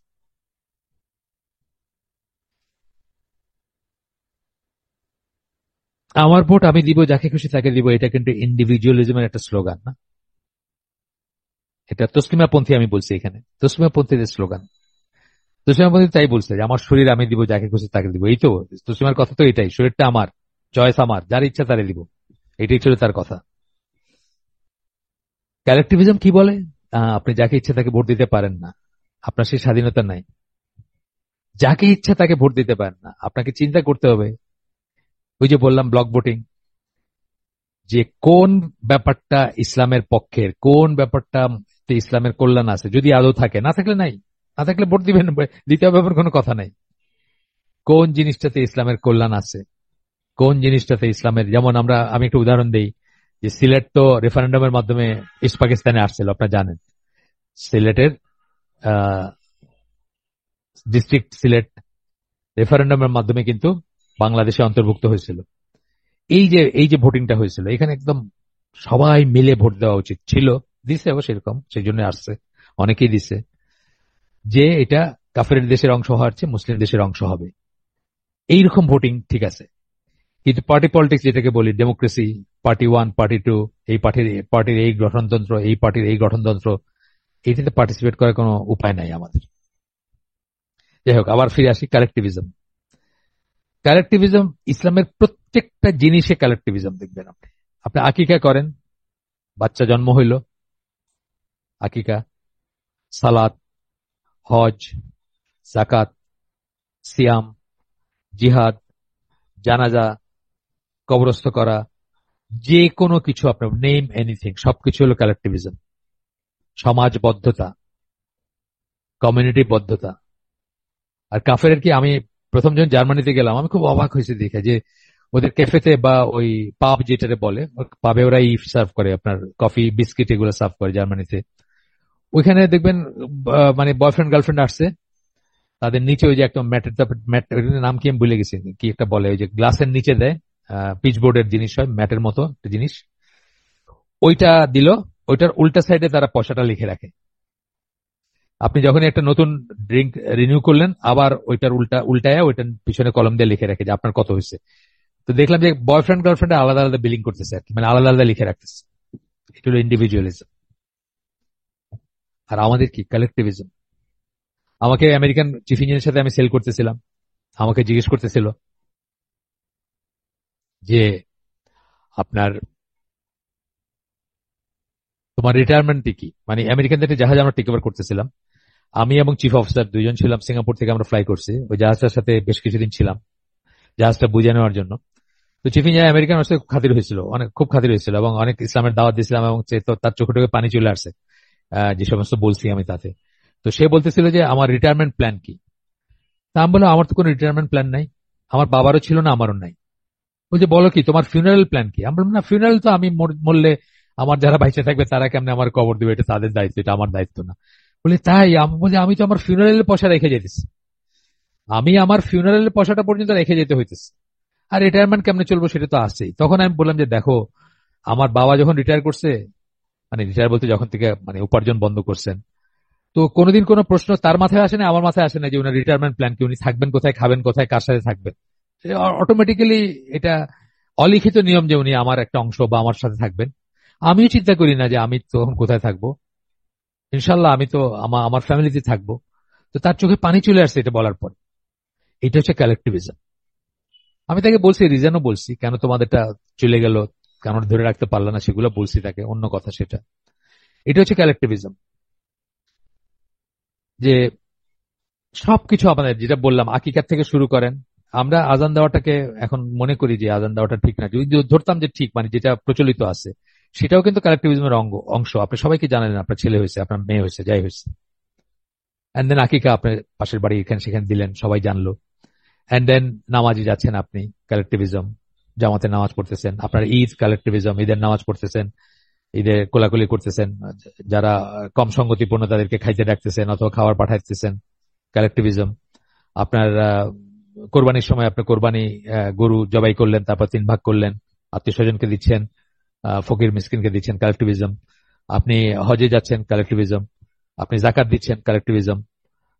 আমার ভোট আমি দিব, যাকে খুশি তাকে দিব, এটা কিন্তু ইন্ডিভিজুয়ালিজমের একটা স্লোগান না, এটা তসলিমাপন্থী, আমি বলছি এখানে তসলিমাপন্থীদের স্লোগান। তসলিমাপন্থী তাই বলছে যে আমার শরীর আমি দিব, যাকে খুশি তাকে দিব, এই তো তসলিমার কথা তো এটাই, শরীরটা আমার, চয়েস আমার, যার ইচ্ছা তারে দিব, এটাই ছিল তার কথা। কালেকটিভিজম কি বলে? আপনি যাকে ইচ্ছা তাকে ভোট দিতে পারেন না, আপনার সেই স্বাধীনতা নাই। যাকে ইচ্ছা তাকে ভোট দিতে পারেন না, আপনাকে চিন্তা করতে হবে। ওই যে বললাম ব্লক ভোটিং, যে কোন ব্যাপারটা ইসলামের পক্ষের, কোন ব্যাপারটা ইসলামের কল্যাণ আছে, যদি আদৌ থাকে, না থাকলে নাই, না থাকলে ভোট দিবেন, দ্বিতীয় ব্যাপার কোনো কথা নাই। কোন জিনিসটাতে ইসলামের কল্যাণ আছে, কোন জিনিসটাতে ইসলামের, যেমন আমি একটা উদাহরণ দেই, যে সিলেট তো রেফারেন্ডামের মাধ্যমে ইস্ট পাকিস্তানে আসছিল, আপনারা জানেন। সিলেটের ডিস্ট্রিক্ট সিলেট রেফারেন্ডামের মাধ্যমে কিন্তু বাংলাদেশে অন্তর্ভুক্ত হয়েছিল। এই যে ভোটিংটা হয়েছিল, এখানে একদম সবাই মিলে ভোট দেওয়া উচিত ছিল, দিছেও সেরকম, সেই জন্য আসছে, অনেকেই দিছে, যে এটা কাফের দেশের অংশ হওয়ার চেয়ে মুসলিম দেশের অংশ হবে, এইরকম ভোটিং ঠিক আছে। কিন্তু পার্টি পলিটিক্স যেটাকে বলি, democracy, party one party two, এই পার্টির এই গঠনতন্ত্র, এই পার্টির এই গঠনতন্ত্র, এইটাতে পার্টিসিপেট করার কোনো উপায় নাই আমাদের। যাই হোক, আবার ফিরে আসি কালেকটিভিজম। কালেকটিভিজম ইসলামের প্রত্যেকটা জিনিসে কালেকটিভিজম দেখবেন। আপনি আপনি আকিকা করেন, বাচ্চা জন্ম হইল, আকিকা, সালাত, হজ, জাকাত, সিয়াম, জিহাদ, জানাজা, কবরস্থ করা, যে কোনো কিছু, আপনার নেম এনিথিং, সবকিছু হলো কালেকটিভিজম। সমাজবদ্ধতা, কমিউনিটি বদ্ধতা। আর কাফের কি, আমি প্রথম যখন জার্মানিতে গেলাম আমি খুব অবাক হয়েছি দেখে যে ওদের ক্যাফেতে বা ওই পাব যেটারে বলে, পাবে ওরা সার্ভ করে, আপনার কফি বিস্কিট এগুলো সার্ভ করে জার্মানিতে। ওইখানে দেখবেন মানে বয়ফ্রেন্ড গার্লফ্রেন্ড আসছে, তাদের নিচে ওই যে একটা ম্যাটের ম্যাট, নাম কি আমি ভুলে গেছি, কি একটা বলে, ওই যে গ্লাসের নিচে দেয়, পিচ বোর্ডের জিনিস হয়, ম্যাটের মতো একটা জিনিস, ওইটা দিল। ওইটার উল্টা সাইডে তারা পয়সাটা লিখে রাখে। আপনি যখন একটা নতুন ড্রিঙ্ক রিনিউ করলেন, আবার ওইটার উল্টায় ওইটার পিছনে কলম দিয়ে লিখে রাখে যে আপনার কত হয়েছে। তো দেখলাম যে বয়ফ্রেন্ড গার্লফ্রেন্ড আলাদা আলাদা বিলিং করতেছে আর কি, মানে আলাদা আলাদা লিখে রাখতেছে। এটা হলো ইন্ডিভিজুয়ালিজম। আর আমাদের কি কালেকটিভিজম। আমাকে আমেরিকান চিফ ইঞ্জিনিয়ারের সাথে আমি সেল করতেছিলাম, আমাকে জিজ্ঞেস করতেছিল যে আপনার তোমার রিটায়ারমেন্ট কি, মানে আমেরিকানদের একটা জাহাজ আমরা টেক ওভার করতেছিলাম। আমি এবং চিফ অফিসার দুইজন ছিলাম, সিঙ্গাপুর থেকে আমরা ফ্লাই করছি, ওই জাহাজটার সাথে বেশ কিছুদিন ছিলাম জাহাজটা বুঝে নেওয়ার জন্য। তো চিফ ইঞ্জিনিয়ার আমেরিকান সাথে খুব খাতির হয়েছিল, অনেক খুব খাতির হয়েছিল, এবং অনেক ইসলামের দাওয়াত দিয়েছিলাম, এবং তো তার চোখে টোকে পানি চলে আসছে যে সমস্ত বলছি আমি তাতে। তো সে বলতেছিল যে আমার রিটায়ারমেন্ট প্ল্যান কি। তা আমি বললাম আমার তো কোনো রিটায়ারমেন্ট প্ল্যান নাই, আমার বাবারও ছিল না, আমারও নাই। ওই যে বলো কি তোমার ফিউনারাল প্ল্যান কি। আমি বললাম না, ফিউনারাল তো আমি মরলে আমার যারা বাইচে থাকবে তারা কেমনে আমার কবর দিবে, এটা তাদের দায়িত্ব, এটা আমার দায়িত্ব না। বলি তাই? আমি বলি আমি তো আমার ফিউনারালের পয়সা রেখে যেতেছি, আমি আমার ফিউনারালের পয়সাটা পর্যন্ত রেখে যেতে হইতেছে, আর রিটায়ারমেন্ট কেমনে চলবো সেটা তো আছেই। তখন আমি বললাম যে দেখো, আমার বাবা যখন রিটায়ার করছে, মানে রিটায়ার বলতে যখন থেকে মানে উপার্জন বন্ধ করছেন, তো কোনোদিন কোনো প্রশ্ন তার মাথায় আসে না, আমার মাথায় আসে না যে উনি রিটায়ারমেন্ট প্ল্যান কি, উনি থাকবেন কোথায়, খাবেন কোথায়, কার সাথে থাকবেন। অটোমেটিক্যালি এটা অলিখিত নিয়ম যে উনি আমার একটা অংশ বা আমার সাথে থাকবেন। আমিও চিন্তা করি না যে আমি তখন কোথায় থাকবো, ইনশাল্লাহ আমি তো আমার ফ্যামিলিতে থাকবো। তো তার চোখে পানি চলে আসছে এটা বলার পর। এটা হচ্ছে কালেকটিভিজম। আমি তাকে বলছি, রিজনও বলছি কেন তোমাদেরটা চলে গেল, কেন ধরে রাখতে পারলো না, সেগুলো বলছি তাকে, অন্য কথা সেটা। এটা হচ্ছে কালেকটিভিজম, যে সবকিছু আমাদের যেটা বললাম আকিকার থেকে শুরু করেন। আমরা আজান দেওয়াটাকে এখন মনে করি যে আজান দেওয়াটা ঠিক না, যদি ধরতাম যে ঠিক, মানে যেটা প্রচলিত আছে, সেটাও কিন্তু কালেকটিভিজমের অংশ। আপনি সবাইকে জানেন আপনার ছেলে হয়েছে, আপনার মেয়ে হয়েছে, যাই হয়েছে, এন্ড দেন আকিকা আপনার পাশের বাড়ি এখানে সেখানে দিলেন, সবাই জানলো। এন্ড দেন নামাজি যাচ্ছেন আপনি, কালেকটিভিজম, জামাতে নামাজ পড়তেছেন। আপনার ঈদ কালেকটিভিজম, ঈদের নামাজ পড়তেছেন, ঈদের কোলাকুলি করতেছেন, যারা কম সঙ্গতিপূর্ণ তাদেরকে খাইতে ডাকতেছেন অথবা খাবার পাঠাইতেছেন, কালেকটিভিজম। আপনার কোরবানির সময় আপনি কোরবানি গরু জবাই করলেন, তারপর 3 ভাগ করলেন, আত্মীয় স্বজনকে দিচ্ছেন, ফকির মিসকিনকে দিচ্ছেন, কালেকটিভিজম। আপনি হজে যাচ্ছেন, কালেকটিভিজম। আপনি জাকাত দিচ্ছেন, কালেকটিভিজম।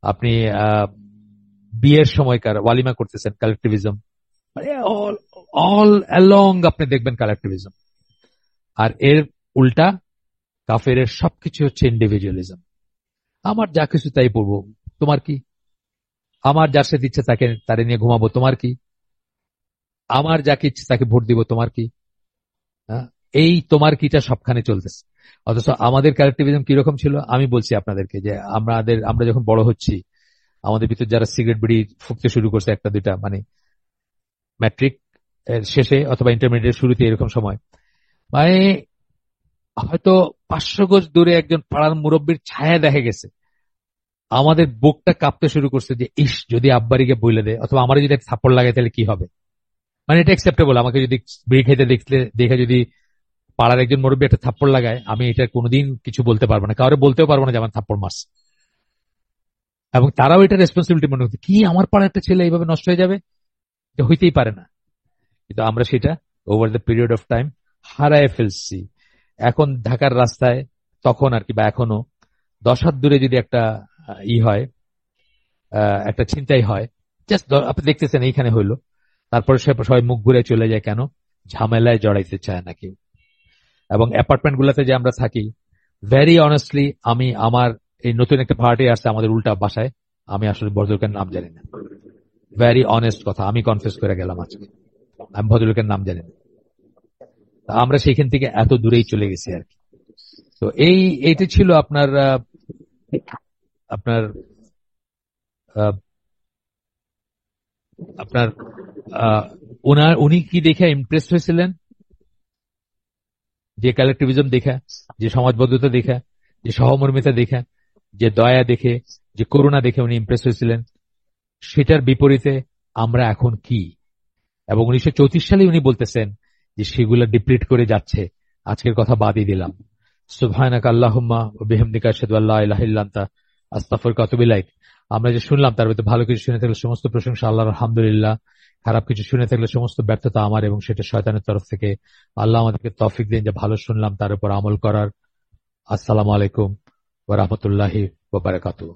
আপনি আহ, বিয়ের সময়কার ওয়ালিমা করতেছেন, কালেকটিভিজম। মানে অল অল অ্যালং আপনি দেখবেন কালেকটিভিজম। আর এর উল্টা কাফেরের সবকিছু হচ্ছে ইন্ডিভিজুয়ালিজম। আমার যা কিছু তাই পড়বো, তোমার কি? আমার যার সাথে ইচ্ছে তাকে তারে নিয়ে ঘুমাবো, তোমার কি? আমার যাকে ইচ্ছে তাকে ভোট দিব, তোমার কি? হ্যাঁ? এই তোমার কিটা সবখানে চলতেছে। অথচ আমাদের ক্যারেক্টিভিজম কিরকম ছিল আমি বলছি আপনাদেরকে, যে আমরা যখন বড় হচ্ছি, আমাদের ভিতর যারা সিগারেট বিড়ি ফুঁকতে শুরু করছে একটা দুইটা, মানে ম্যাট্রিক এর শেষে অথবা ইন্টারমিডিয়েট শুরুতে এরকম সময়, মানে হয়তো 500 গজ দূরে একজন পাড়ার মুরব্বীর ছায়া দেখা গেছে, আমাদের বুকটা কাঁপতে শুরু করছে যে ইস যদি আব্বারিকে বইলে দেয়, অথবা আমার যদি একটা থাপ্পড় লাগায় তাহলে কি হবে। মানে এটা অ্যাকসেপ্টেবল, আমাকে যদি বিড়ি খাইতে দেখে যদি পাড়ার একজন মুরব্বী একটা থাপ্পড় লাগায়, আমি এটা কোনোদিন কিছু বলতে পারবো না, কাউরে বলতেও পারবো না যে আমার থাপ্পড় মারছে। এবং তারাও এটা রেসপন্সিবিলিটি মনে করছে, কি আমার পাড়ার একটা ছেলে এইভাবে নষ্ট হয়ে যাবে, এটা হইতেই পারে না। কিন্তু আমরা সেটা over the period of time হারায় ফেলছি। এখন ঢাকার রাস্তায়, তখন আর কি বা এখনো 10 হাত দূরে যদি একটা হয়, একটা ছিনতাই হয়, জাস্ট আপনি দেখতেছেন এইখানে হইলো, তারপরে সবাই মুখ ঘুরে চলে যায়, কেন? ঝামেলায় জড়াইতে চায় না কেউ। এবং অ্যাপার্টমেন্ট গুলাতে যে আমরা থাকি, ভেরি অনেস্টলি আমি আমার এই নতুন একটা পার্টি আসছে আমাদের উল্টা বাসায়, আমি আসলে ভদ্রলোকের নাম জানি না। ভেরি অনেস্ট কথা, আমি কনফেস করে গেলাম আজকে, আমি ভদ্রলোকের নাম জানি না। তা আমরা সেইখান থেকে এত দূরেই চলে গেছি আর কি। তো এইটা ছিল আপনার আপনার আহ, আপনার উনি কি দেখে ইমপ্রেস হয়েছিলেন? যে কালেকটিভিজম দেখা, যে সমাজবদ্ধতা দেখা, যে সহমর্মিতা দেখা, যে দয়া দেখে, যে করুণা দেখে উনি ইমপ্রেস হয়েছিলেন। সেটার বিপরীতে আমরা এখন কি? এবং 1934 সালে উনি বলতেছেন যে সেগুলো ডিপ্লিট করে যাচ্ছে। আজকের কথা বাদই দিলাম। সুবহানাকা আল্লাহুম্মা ওয়া বিহামদিকা আশহাদু আল্লা ইলাহা ইল্লা আনতা আস্তাগফিরুকা ওয়া আতুবু ইলাইক। আমরা যে শুনলাম তার মধ্যে ভালো কিছু শুনে থাকলে সমস্ত প্রশংসা আল্লাহর, আলহামদুলিল্লাহ। খারাপ কিছু শুনে থাকলে সমস্ত ব্যর্থতা আমার এবং সেটা শয়তানের তরফ থেকে। আল্লাহ আমাদেরকে তৌফিক দিন যে ভালো শুনলাম তার উপর আমল করার। আসসালামু আলাইকুম ওয়া রাহমাতুল্লাহি ওয়া বারাকাতুহু।